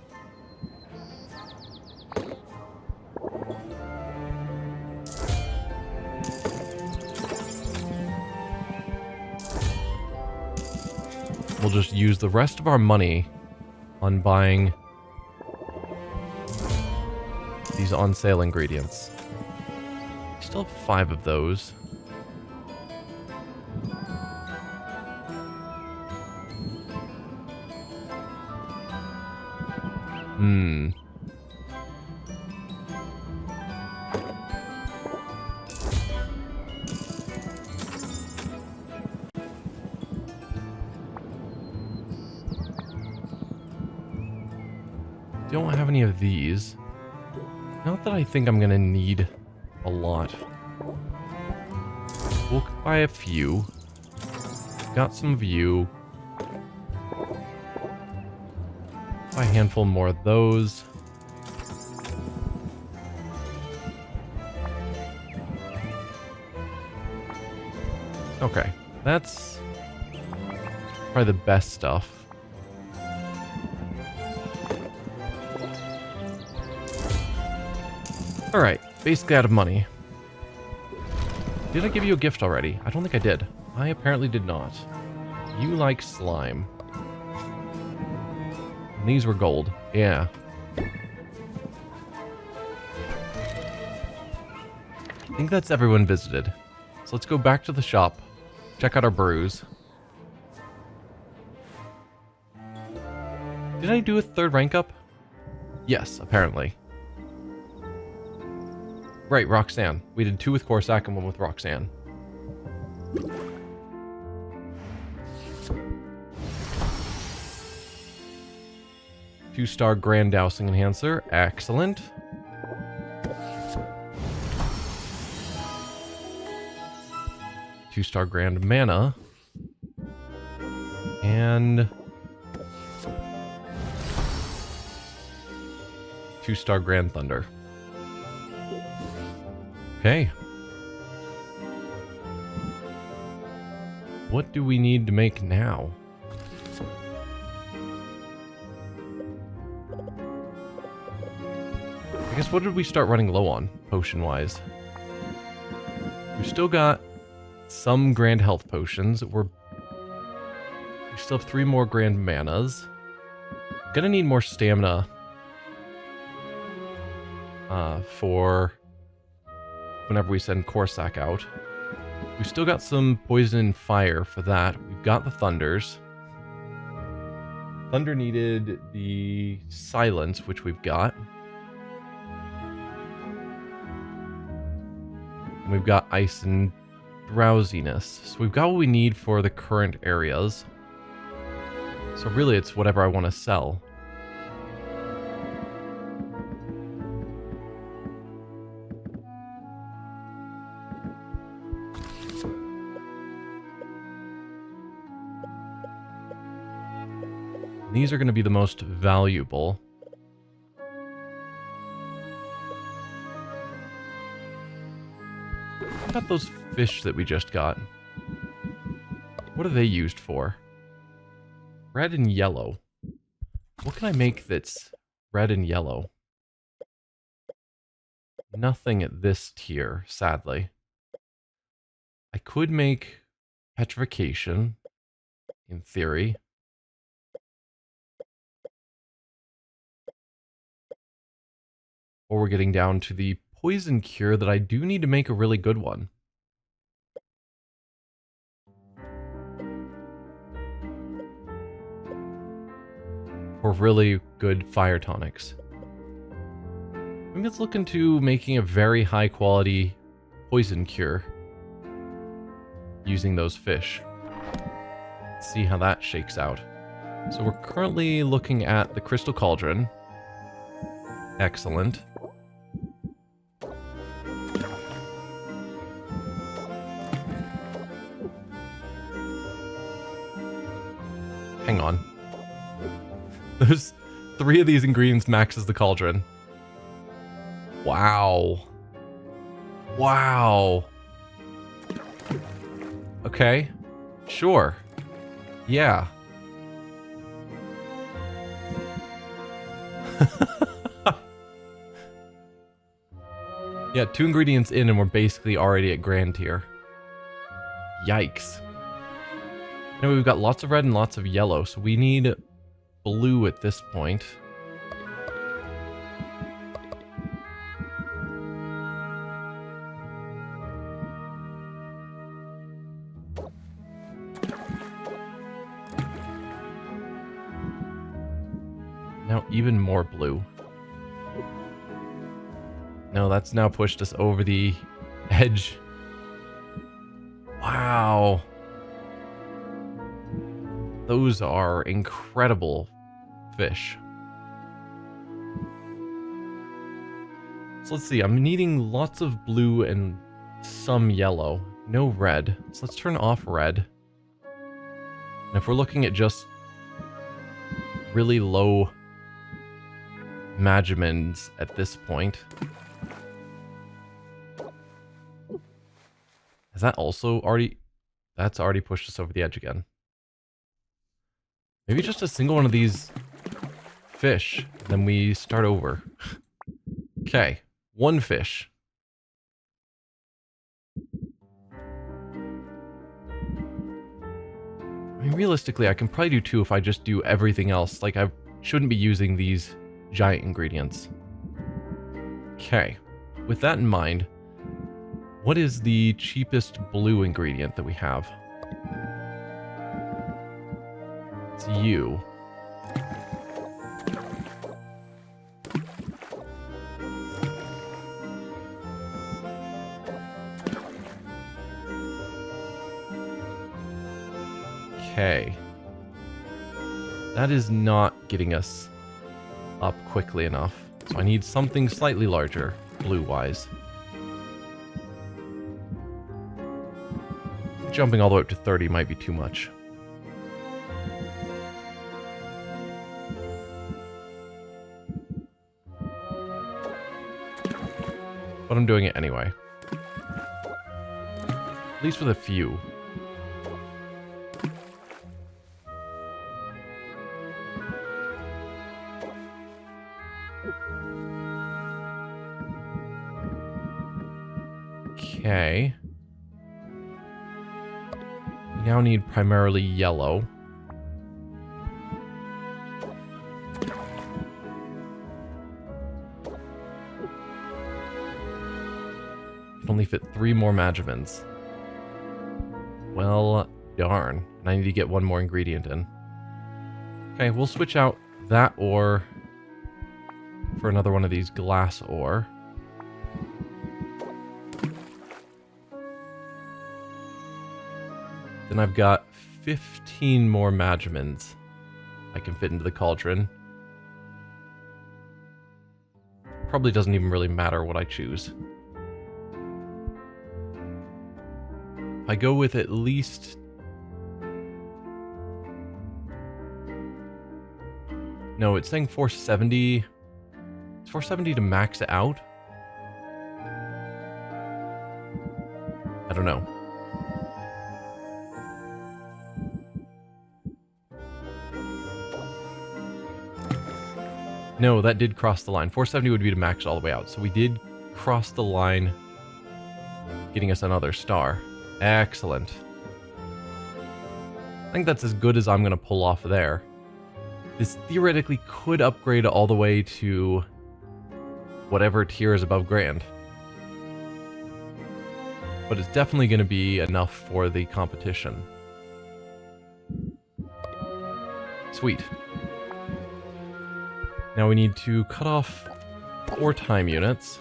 We'll just use the rest of our money on buying these on sale ingredients. Still have 5 of those. don't have any of these. Not that I think I'm gonna need a lot. We'll buy a few. Got some of you. Buy a handful more of those. Okay, that's probably the best stuff. Alright, basically out of money. Did I give you a gift already? I don't think I did. I apparently did not. You like slime. And these were gold. Yeah. I think that's everyone visited. So let's go back to the shop. Check out our brews. Did I do a third rank up? Yes, apparently. Right, Roxanne. We did 2 with Corsac and 1 with Roxanne. Two-star Grand Dowsing Enhancer. Excellent. Two-star Grand Mana. And 2-star Grand Thunder. Okay. What do we need to make now? I guess what did we start running low on, potion-wise? We've still got some grand health potions. We still have 3 more grand manas. Gonna need more stamina for whenever we send Corsac out. We've still got some poison and fire for that. We've got the thunders. Thunder needed the silence, which we've got. And we've got ice and drowsiness. So we've got what we need for the current areas. So really it's whatever I want to sell. These are going to be the most valuable. What about those fish that we just got? What are they used for? Red and yellow. What can I make that's red and yellow? Nothing at this tier, sadly. I could make petrification, in theory. Or we're getting down to the poison cure that I do need to make a really good one. Or really good fire tonics. Maybe let's look into making a very high quality poison cure. Using those fish. Let's see how that shakes out. So we're currently looking at the Crystal Cauldron. Excellent. Hang on. There's 3 of these ingredients maxes the cauldron. Wow. Wow. Okay. Sure. Yeah. Yeah, 2 ingredients in and we're basically already at grand tier. Yikes. Anyway, we've got lots of red and lots of yellow, so we need blue at this point. Now even more blue. No, that's now pushed us over the edge. Wow. Those are incredible fish. So let's see, I'm needing lots of blue and some yellow. No red. So let's turn off red. And if we're looking at just really low magimins at this point, has that also already... That's already pushed us over the edge again. Maybe just a single one of these fish, then we start over. Okay, one fish. I mean, realistically, I can probably do two if I just do everything else. Like, I shouldn't be using these giant ingredients. Okay, with that in mind, what is the cheapest blue ingredient that we have? It's you. Okay. That is not getting us up quickly enough. So I need something slightly larger, blue-wise. Jumping all the way up to 30 might be too much. But I'm doing it anyway. At least with a few. Okay. We now need primarily yellow. Can only fit 3 more magimins. Well, darn. And I need to get one more ingredient in. Okay, we'll switch out that ore for another one of these glass ore. Then I've got 15 more magimins I can fit into the cauldron. Probably doesn't even really matter what I choose. I go with at least... No, it's saying 470. It's 470 to max it out? I don't know. No, that did cross the line. 470 would be to max all the way out. So we did cross the line, getting us another star. Excellent. I think that's as good as I'm going to pull off there. This theoretically could upgrade all the way to whatever tier is above Grand. But it's definitely going to be enough for the competition. Sweet. Now we need to cut off 4 time units.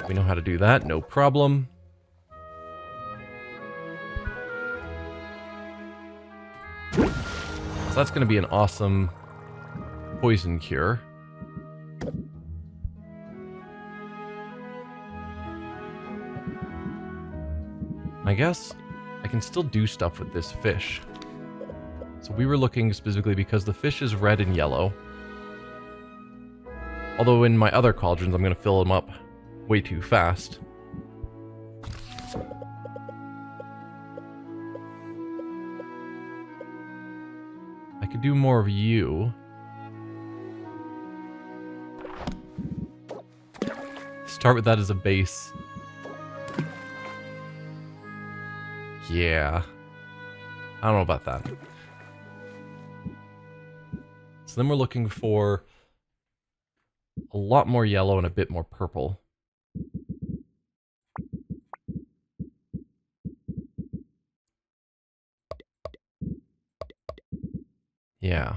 We know how to do that, no problem. So that's going to be an awesome poison cure. I guess I can still do stuff with this fish. So we were looking specifically because the fish is red and yellow. Although in my other cauldrons, I'm going to fill them up way too fast. I could do more of you. Start with that as a base. Yeah. I don't know about that. So then we're looking for a lot more yellow and a bit more purple. Yeah.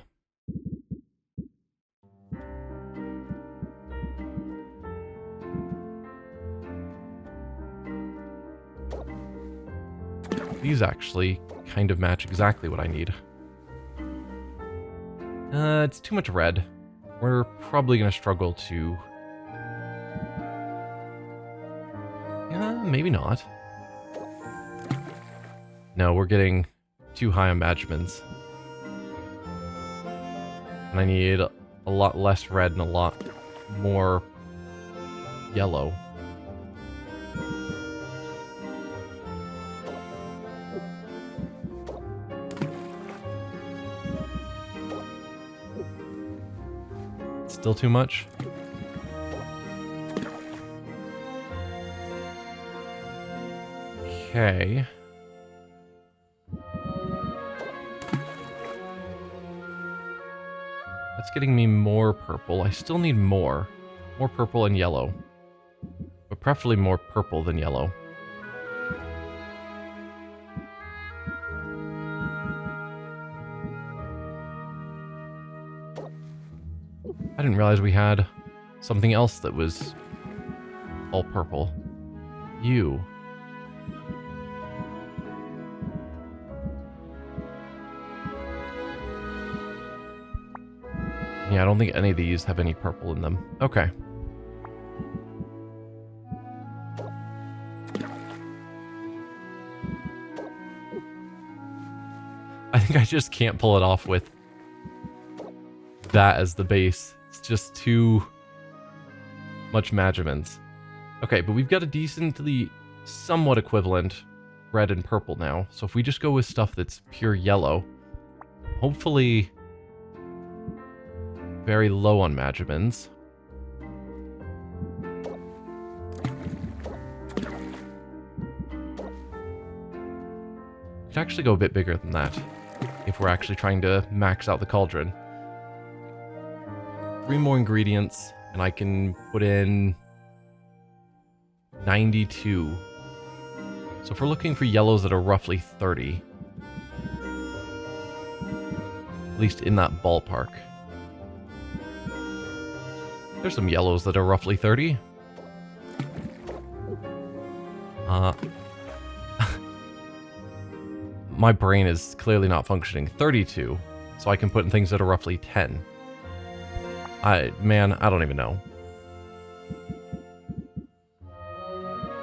These actually kind of match exactly what I need. It's too much red. We're probably going to struggle to Maybe not. No, we're getting too high on Badgemans. And I need a lot less red and a lot more yellow. Still too much? Okay. That's getting me more purple. I still need more. More purple and yellow. But preferably more purple than yellow. I didn't realize we had something else that was all purple. You. Yeah, I don't think any of these have any purple in them. Okay. I think I just can't pull it off with that as the base. It's just too much Magimans. Okay, but we've got a decently somewhat equivalent red and purple now. So if we just go with stuff that's pure yellow, hopefully very low on Magimans. Could actually go a bit bigger than that if we're actually trying to max out the cauldron. 3 more ingredients and I can put in 92. So if we're looking for yellows that are roughly 30, at least in that ballpark. There's some yellows that are roughly 30. My brain is clearly not functioning. 32. So I can put in things that are roughly 10. Man, I don't even know.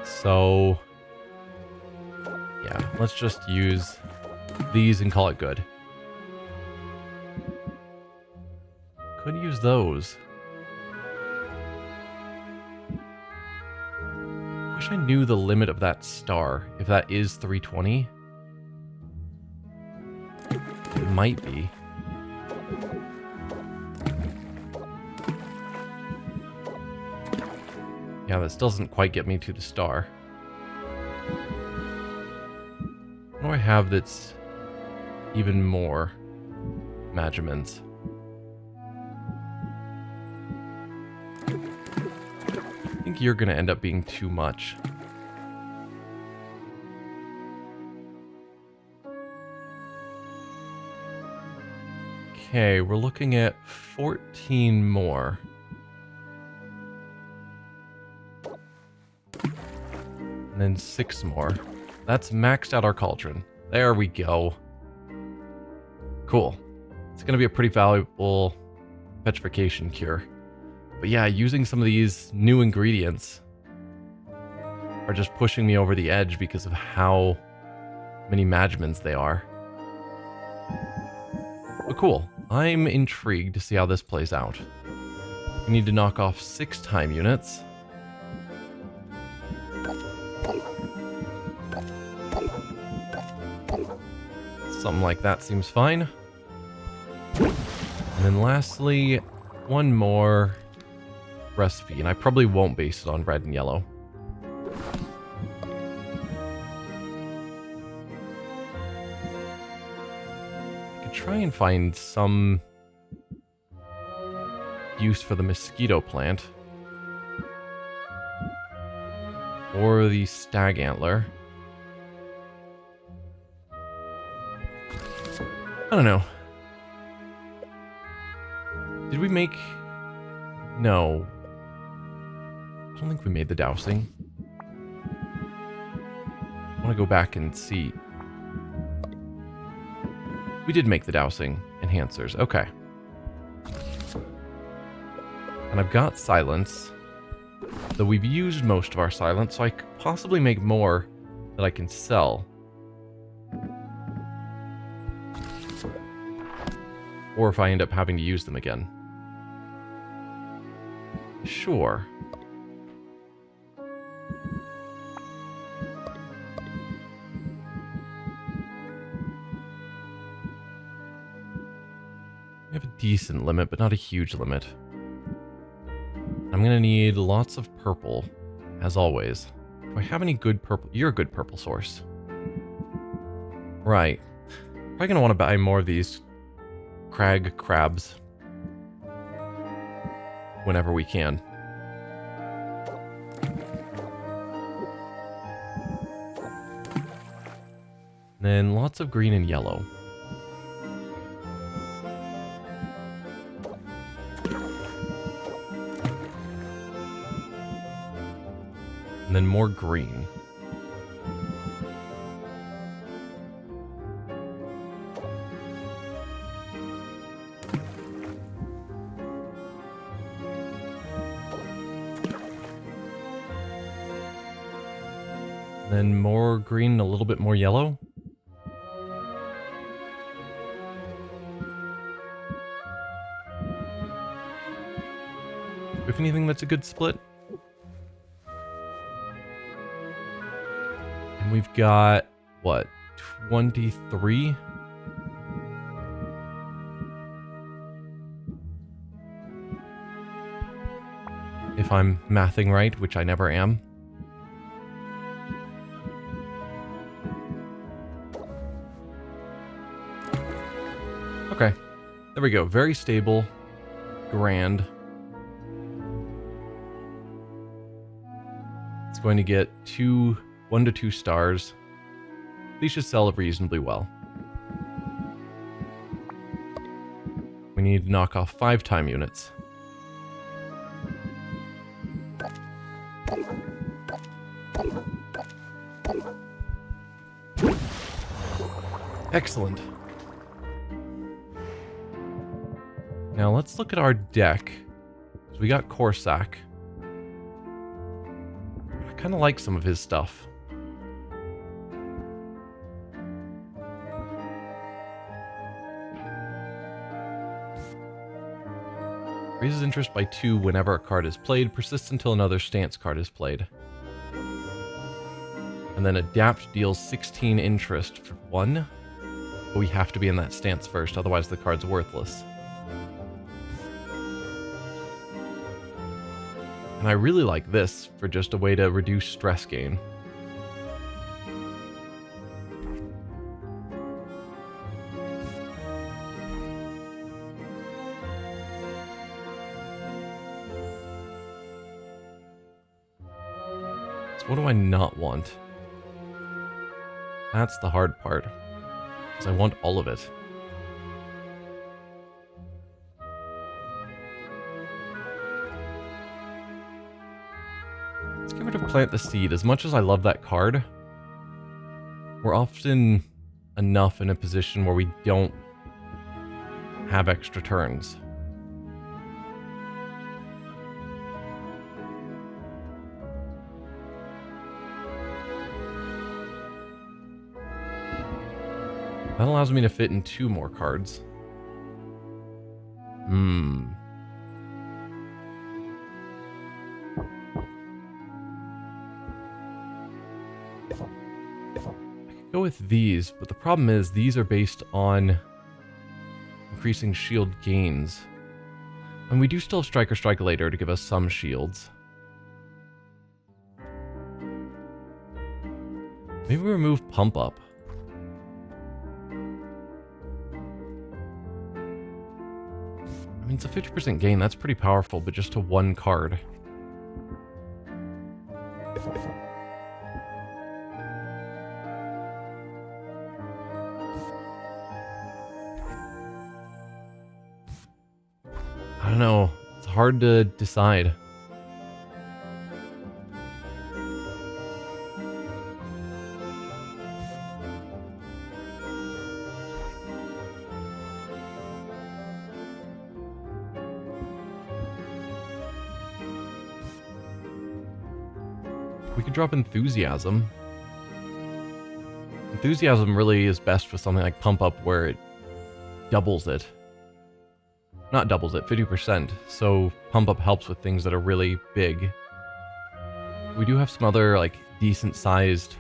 So, yeah, let's just use these and call it good. Could use those. Wish I knew the limit of that star, if that is 320. It might be. Yeah, this doesn't quite get me to the star. What do I have that's even more Magimans? I think you're going to end up being too much. Okay, we're looking at 14 more. And then 6 more. That's maxed out our cauldron. There we go. Cool. It's going to be a pretty valuable petrification cure. But yeah, using some of these new ingredients are just pushing me over the edge because of how many Magimans they are. But cool. I'm intrigued to see how this plays out. We need to knock off 6 time units. Something like that seems fine. And then lastly, one more recipe, and I probably won't base it on red and yellow. I could try and find some use for the mosquito plant. Or the stag antler. I don't know. Did we make... No. I don't think we made the dowsing. I want to go back and see. We did make the dowsing enhancers. Okay. And I've got silence. Though we've used most of our silence, so I could possibly make more that I can sell. Or if I end up having to use them again. Sure. We have a decent limit, but not a huge limit. I'm gonna need lots of purple, as always. Do I have any good purple? You're a good purple source. Right. Probably gonna want to buy more of these crag crabs whenever we can. Then lots of green and yellow. And then more green. Then more green and a little bit more yellow. If anything, that's a good split. And we've got, what, 23? If I'm mathing right, which I never am. Okay, there we go. Very stable, grand. It's going to get 1 to 2 stars. These should sell reasonably well. We need to knock off 5 time units. Excellent. Now let's look at our deck. So we got Corsac. I kind of like some of his stuff. Raises interest by 2 whenever a card is played. Persists until another stance card is played. And then Adapt deals 16 interest for 1. But we have to be in that stance first, otherwise the card's worthless. And I really like this for just a way to reduce stress gain. So what do I not want? That's the hard part. Because I want all of it. Let's get rid of Plant the Seed. As much as I love that card, we're often enough in a position where we don't have extra turns. That allows me to fit in 2 more cards. I could go with these, but the problem is these are based on increasing shield gains. And we do still have Strike or Strike Later to give us some shields. Maybe we remove Pump Up. I mean, it's a 50% gain. That's pretty powerful, but just to 1 card. I don't know. It's hard to decide. We could drop enthusiasm. Enthusiasm really is best for something like pump up where it doubles it. Not doubles it, 50%. So pump up helps with things that are really big. We do have some other like decent sized,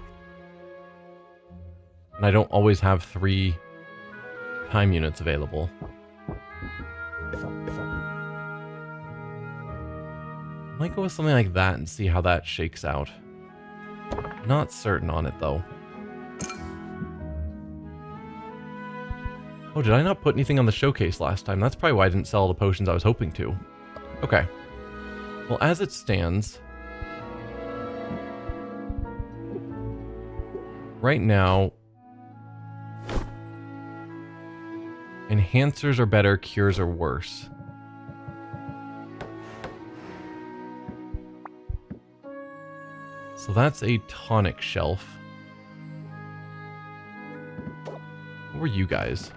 and I don't always have 3 time units available. Might go with something like that and see how that shakes out. Not certain on it though. Oh, did I not put anything on the showcase last time? That's probably why I didn't sell all the potions I was hoping to. Okay. Well, as it stands, right now, enhancers are better, cures are worse. So that's a tonic shelf. What were you guys?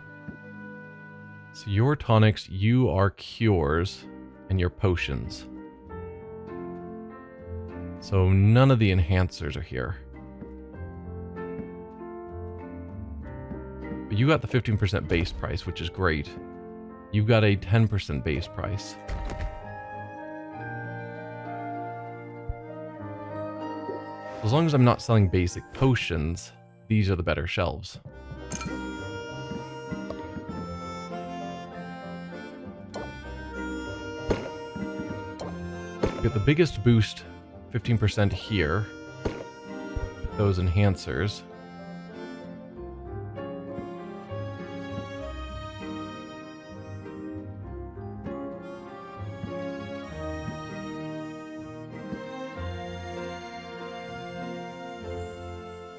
So your tonics, you are cures, and your potions. So none of the enhancers are here. But you got the 15% base price, which is great. You've got a 10% base price. As long as I'm not selling basic potions, these are the better shelves. Get the biggest boost, 15% here. Those enhancers.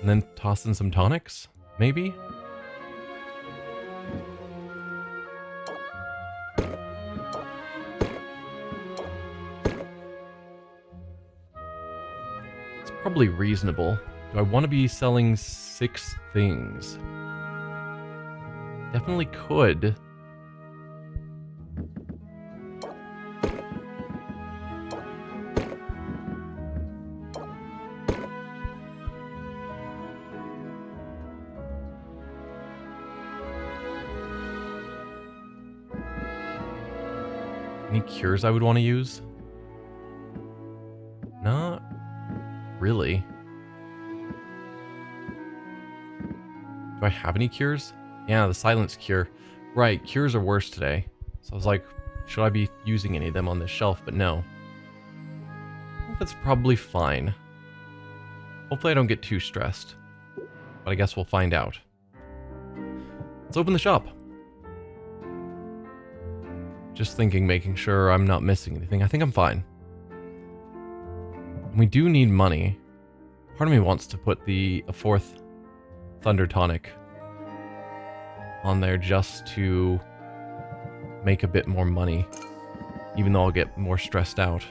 And then toss in some tonics, maybe? It's probably reasonable. Do I want to be selling 6 things? Definitely could. Any cures I would want to use? Not really. Do I have any cures? Yeah, the silence cure. Right, cures are worse today. So I was like, should I be using any of them on this shelf? But no. I think that's probably fine. Hopefully I don't get too stressed. But I guess we'll find out. Let's open the shop. Just thinking, making sure I'm not missing anything. I think I'm fine. We do need money. Part of me wants to put a 4th Thunder Tonic on there just to make a bit more money, even though I'll get more stressed out.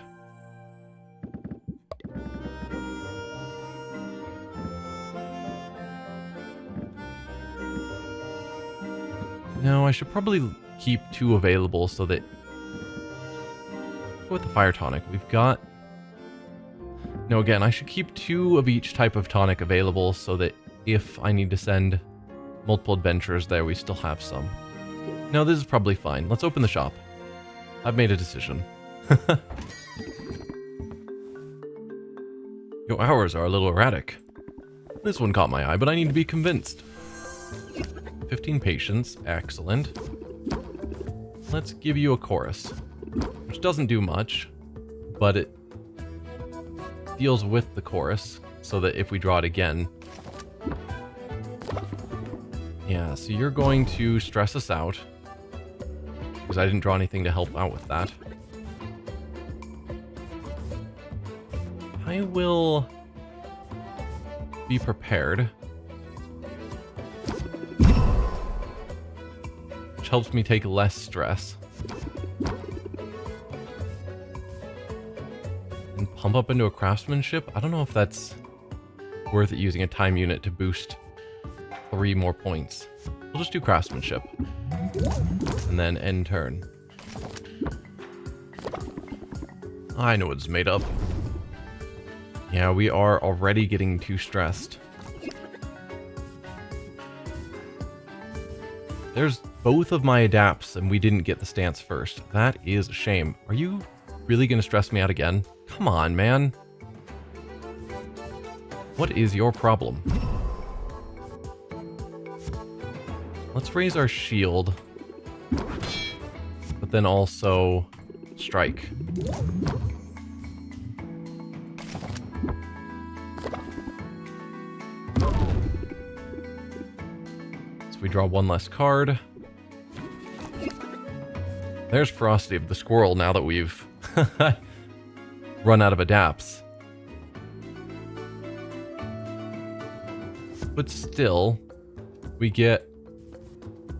No, I should probably keep 2 available so that... Go with the Fire Tonic. We've got... No, again, I should keep 2 of each type of tonic available so that if I need to send multiple adventurers there, we still have some. No, this is probably fine. Let's open the shop. I've made a decision. Your hours are a little erratic. This one caught my eye, but I need to be convinced. 15 patience. Excellent. Let's give you a chorus, which doesn't do much, but it deals with the chorus so that if we draw it again... Yeah, so you're going to stress us out because I didn't draw anything to help out with that. I will be prepared, which helps me take less stress. And pump up into a craftsmanship? I don't know if that's worth it using a time unit to boost 3 more points. We'll just do craftsmanship. And then end turn. I know what it's made of. Yeah, we are already getting too stressed. There's both of my adapts and we didn't get the stance first. That is a shame. Are you really going to stress me out again? Come on, man. What is your problem? Let's raise our shield. But then also strike. So we draw one less card. There's Ferocity of the Squirrel now that we've run out of adapts. But still, we get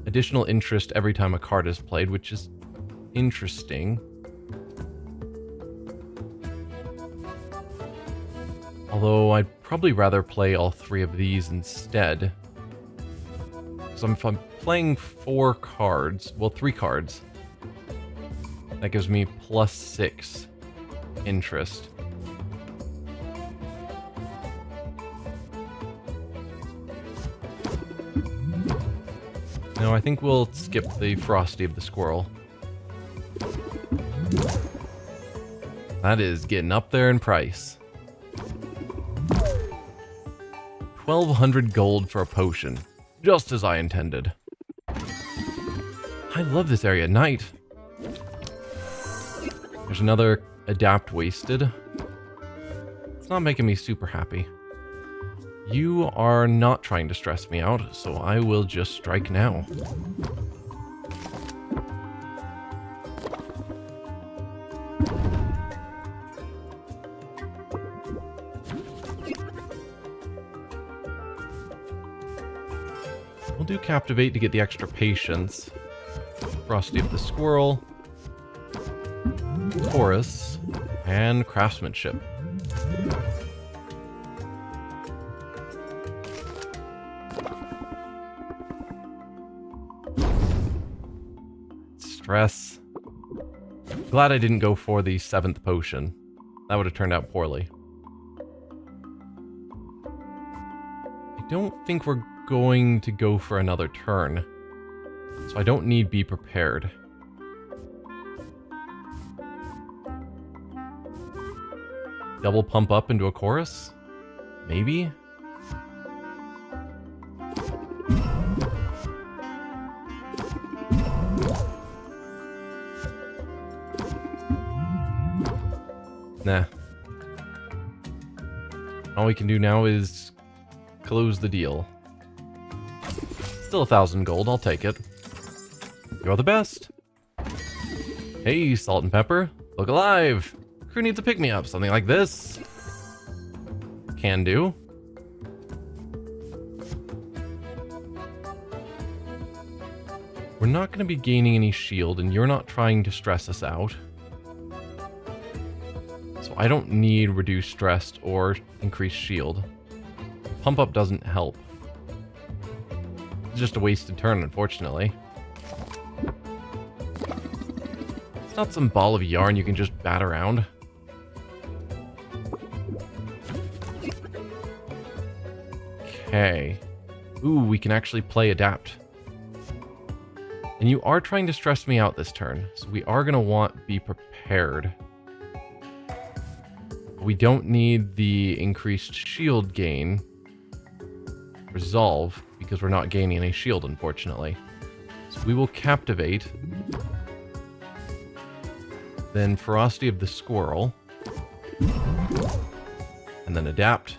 additional interest every time a card is played, which is interesting. Although I'd probably rather play all three of these instead. So if I'm playing 4 cards, well, 3 cards, that gives me +6 interest. No, I think we'll skip the Ferocity of the Squirrel. That is getting up there in price. 1,200 gold for a potion. Just as I intended. I love this area at night. There's another adapt wasted. It's not making me super happy. You are not trying to stress me out, so I will just strike now. We'll do Captivate to get the extra patience. Ferocity of the Squirrel. Chorus. And Craftsmanship. Stress. Glad I didn't go for the 7th potion. That would have turned out poorly. I don't think we're going to go for another turn, so I don't need Be Prepared. Double pump up into a chorus? Maybe? Nah. All we can do now is close the deal. Still 1,000 gold, I'll take it. You're the best. Hey, Salt and Pepper. Look alive. Crew needs a pick-me-up, something like this. Can do. We're not going to be gaining any shield, and you're not trying to stress us out. So I don't need reduced stress or increased shield. Pump up doesn't help. It's just a wasted turn, unfortunately. It's not some ball of yarn you can just bat around. Okay. Ooh, we can actually play Adapt. And you are trying to stress me out this turn, so we are going to want Be Prepared. We don't need the increased shield gain. Resolve, because we're not gaining any shield, unfortunately. So we will Captivate. Then Ferocity of the Squirrel. And then Adapt.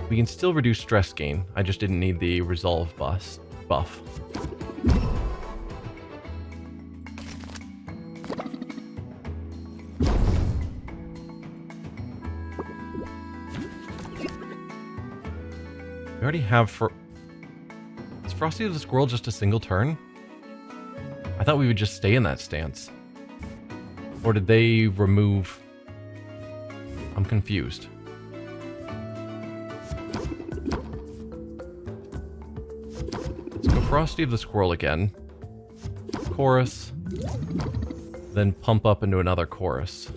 We can still reduce stress gain. I just didn't need the Resolve buff. We already have Is Frosty the Squirrel just a single turn? I thought we would just stay in that stance. Or did they remove... I'm confused. Let's go Frosty of the Squirrel again. chorus, then pump up into another chorus.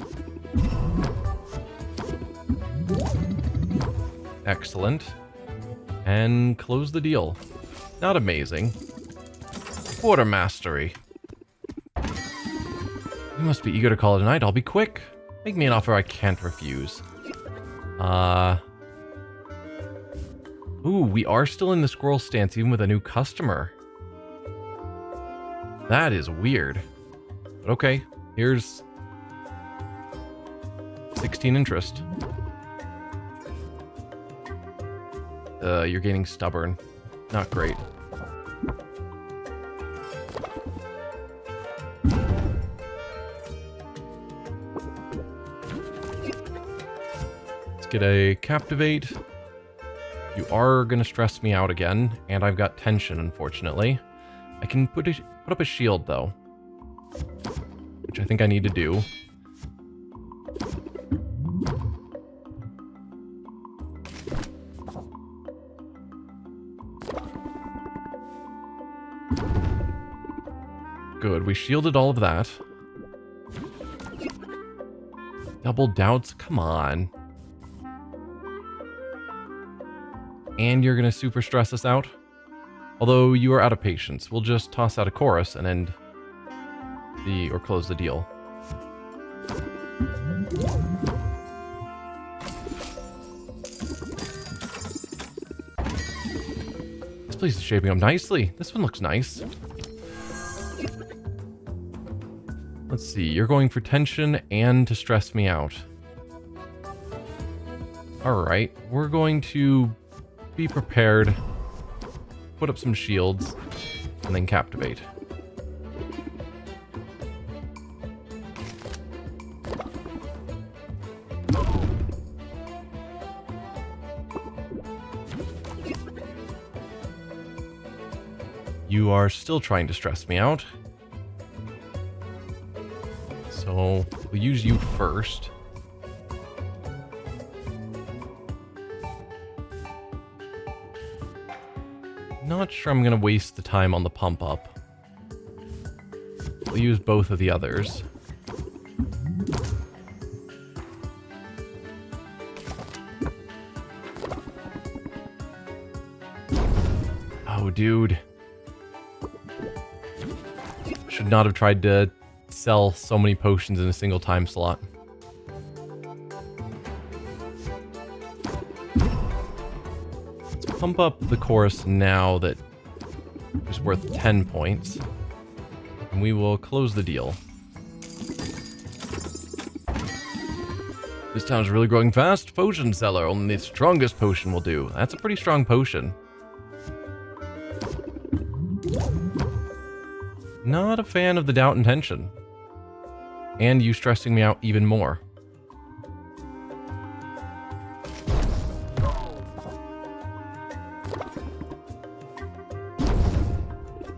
Excellent. And close the deal. Not amazing. Quarter mastery. You must be eager to call it a night. I'll be quick. Make me an offer I can't refuse. Ooh, we are still in the squirrel stance even with a new customer. That is weird. But okay, here's 16 interest. You're gaining stubborn. Not great. Let's get a captivate. You are going to stress me out again, and I've got tension, unfortunately. I can put up a shield, though, which I think I need to do. Good, we shielded all of that. Double doubts? Come on. And you're gonna super stress us out? Although you are out of patience. We'll just toss out a chorus and end or close the deal. This place is shaping up nicely. This one looks nice. Let's see, you're going for tension and to stress me out. Alright, we're going to be prepared, put up some shields, and then captivate. You are still trying to stress me out. So, we'll use you first. Not sure I'm gonna waste the time on the pump up. We'll use both of the others. Oh, dude. Should not have tried to sell so many potions in a single time slot. Let's pump up the chorus now that is worth 10 points. And we will close the deal. This town is really growing fast. Potion seller. Only the strongest potion will do. That's a pretty strong potion. Not a fan of the doubt and tension. And you stressing me out even more.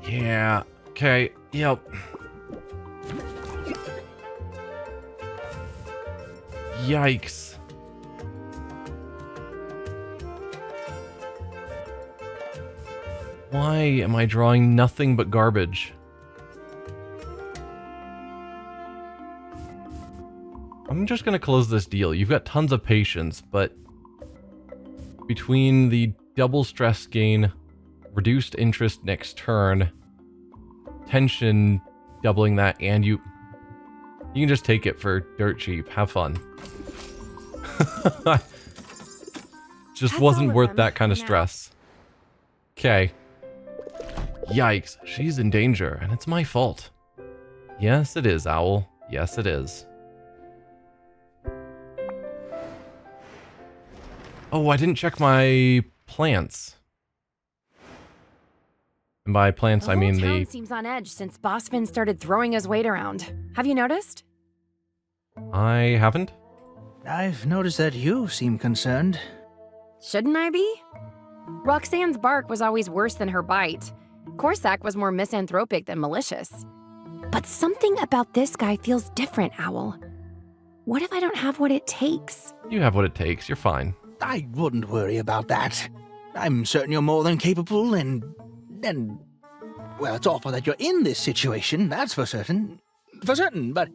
Yeah, okay, yep. Yikes. Why am I drawing nothing but garbage? I'm just gonna close this deal. You've got tons of patience, but between the double stress gain, reduced interest next turn, tension doubling that, and you can just take it for dirt cheap. Have fun. Just That's wasn't all of worth them that kind of for now. stress. Okay. Yikes, she's in danger, and it's my fault. Yes, it is, Owl. Yes, it is. Oh, I didn't check my plants. And by plants, The I mean whole town the... seems on edge since Bossman started throwing his weight around. Have you noticed? I haven't? I've noticed that you seem concerned. Shouldn't I be? Roxanne's bark was always worse than her bite. Corsac was more misanthropic than malicious. But something about this guy feels different, Owl. What if I don't have what it takes? You have what it takes. You're fine. I wouldn't worry about that. I'm certain you're more than capable and Well, it's awful that you're in this situation, that's for certain. For certain, but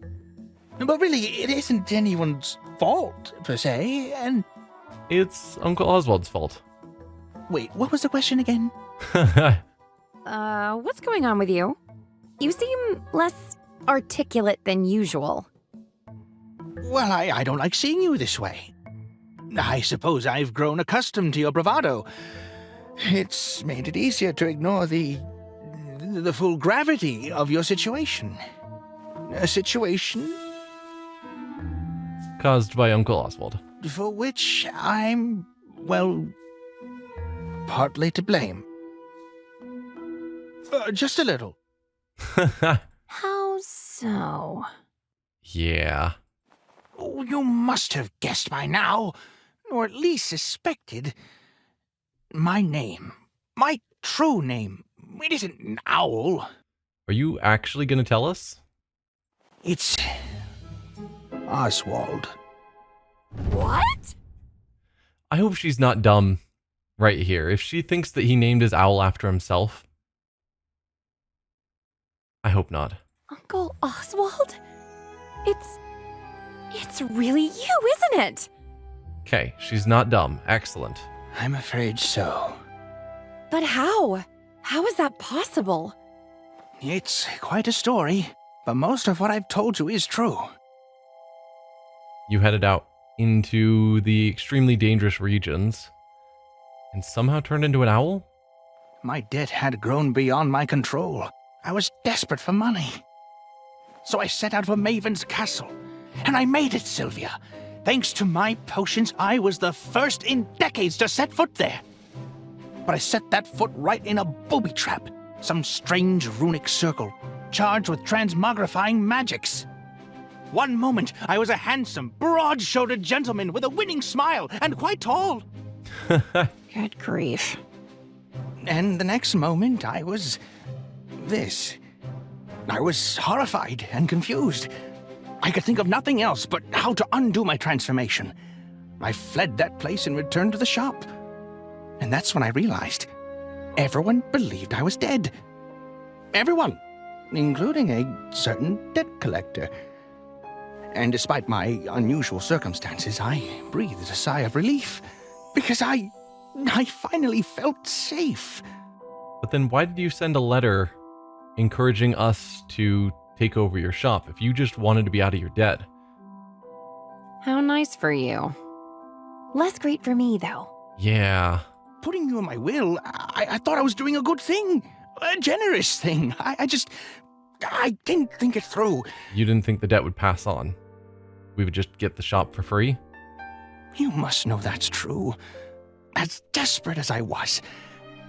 really, it isn't anyone's fault, per se, and... It's Uncle Oswald's fault. Wait, what was the question again? What's going on with you? You seem less articulate than usual. Well, I don't like seeing you this way. I suppose I've grown accustomed to your bravado. It's made it easier to ignore the full gravity of your situation. A situation Caused by Uncle Oswald. for which I'm, well, partly to blame. Just a little. How so? Yeah. Oh, you must have guessed by now, or at least suspected. My name. My true name. It isn't an owl. Are you actually going to tell us? It's Oswald. What? I hope she's not dumb right here. If she thinks that he named his owl after himself, I hope not. Uncle Oswald? It's really you, isn't it? Okay, she's not dumb. Excellent. I'm afraid so. But how? How is that possible? It's quite a story, but most of what I've told you is true. You headed out into the extremely dangerous regions and somehow turned into an owl? My debt had grown beyond my control. I was desperate for money. So I set out for Maven's castle. And I made it, Sylvia. Thanks to my potions, I was the first in decades to set foot there. But I set that foot right in a booby trap. Some strange runic circle, charged with transmogrifying magics. One moment, I was a handsome, broad-shouldered gentleman with a winning smile and quite tall. Good grief. And the next moment, I was... this. I was horrified and confused. I could think of nothing else but how to undo my transformation. I fled that place and returned to the shop. And that's when I realized everyone believed I was dead. Everyone, including a certain debt collector. And despite my unusual circumstances, I breathed a sigh of relief because I finally felt safe. But then why did you send a letter encouraging us to take over your shop if you just wanted to be out of your debt? How nice for you. Less great for me, though. Yeah. Putting you in my will, I thought I was doing a good thing. A generous thing. I didn't think it through. You didn't think the debt would pass on? We would just get the shop for free? You must know that's true. As desperate as I was,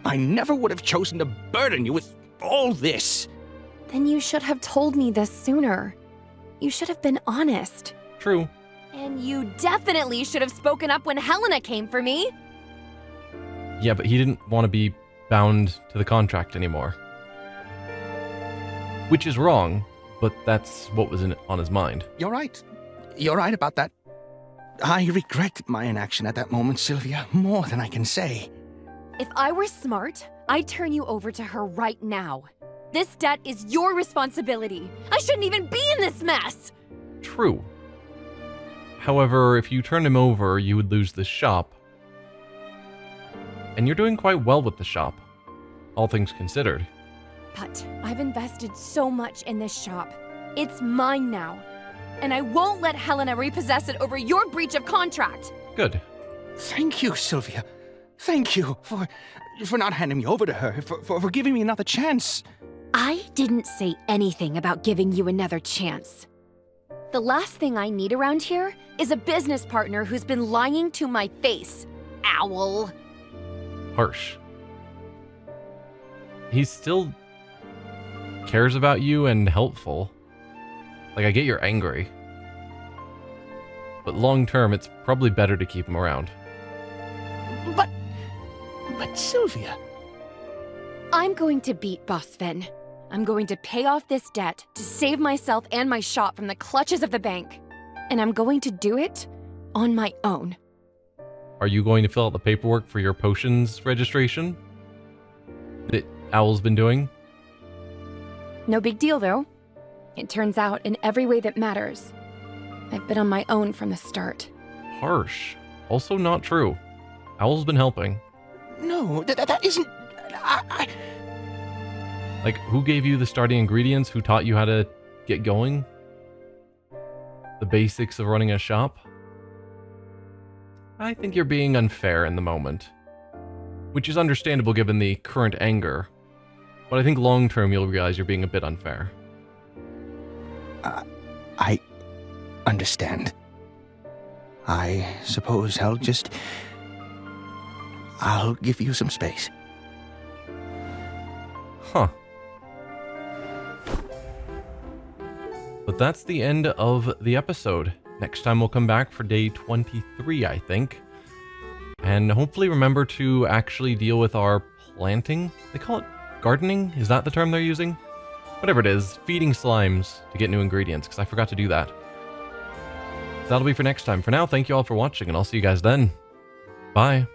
I never would have chosen to burden you with all this. Then you should have told me this sooner. You should have been honest. True. And you definitely should have spoken up when Helena came for me. Yeah, but he didn't want to be bound to the contract anymore. Which is wrong, but that's what was on his mind. You're right. You're right about that. I regret my inaction at that moment, Sylvia, more than I can say. If I were smart, I'd turn you over to her right now. This debt is your responsibility. I shouldn't even be in this mess. True. However, if you turned him over, you would lose this shop. And you're doing quite well with the shop, all things considered. But I've invested so much in this shop. It's mine now. And I won't let Helena repossess it over your breach of contract. Good. Thank you, Sylvia. Thank you for not handing me over to her, for giving me another chance. I didn't say anything about giving you another chance. The last thing I need around here is a business partner who's been lying to my face. Owl. Harsh. He still cares about you and helpful. Like, I get you're angry. But long term, it's probably better to keep him around. But Sylvia... I'm going to beat Boss Finn. I'm going to pay off this debt to save myself and my shop from the clutches of the bank. And I'm going to do it on my own. Are you going to fill out the paperwork for your potions registration that Owl's been doing? No big deal, though. It turns out in every way that matters, I've been on my own from the start. Harsh. Also not true. Owl's been helping. No, that isn't... Like, who gave you the starting ingredients? Who taught you how to get going? The basics of running a shop? I think you're being unfair in the moment. Which is understandable given the current anger. But I think long term you'll realize you're being a bit unfair. I understand. I suppose I'll give you some space. Huh. But that's the end of the episode. Next time we'll come back for day 23, I think. And hopefully remember to actually deal with our planting. They call it gardening? Is that the term they're using? Whatever it is, feeding slimes to get new ingredients, because I forgot to do that. So that'll be for next time. For now, thank you all for watching, and I'll see you guys then. Bye.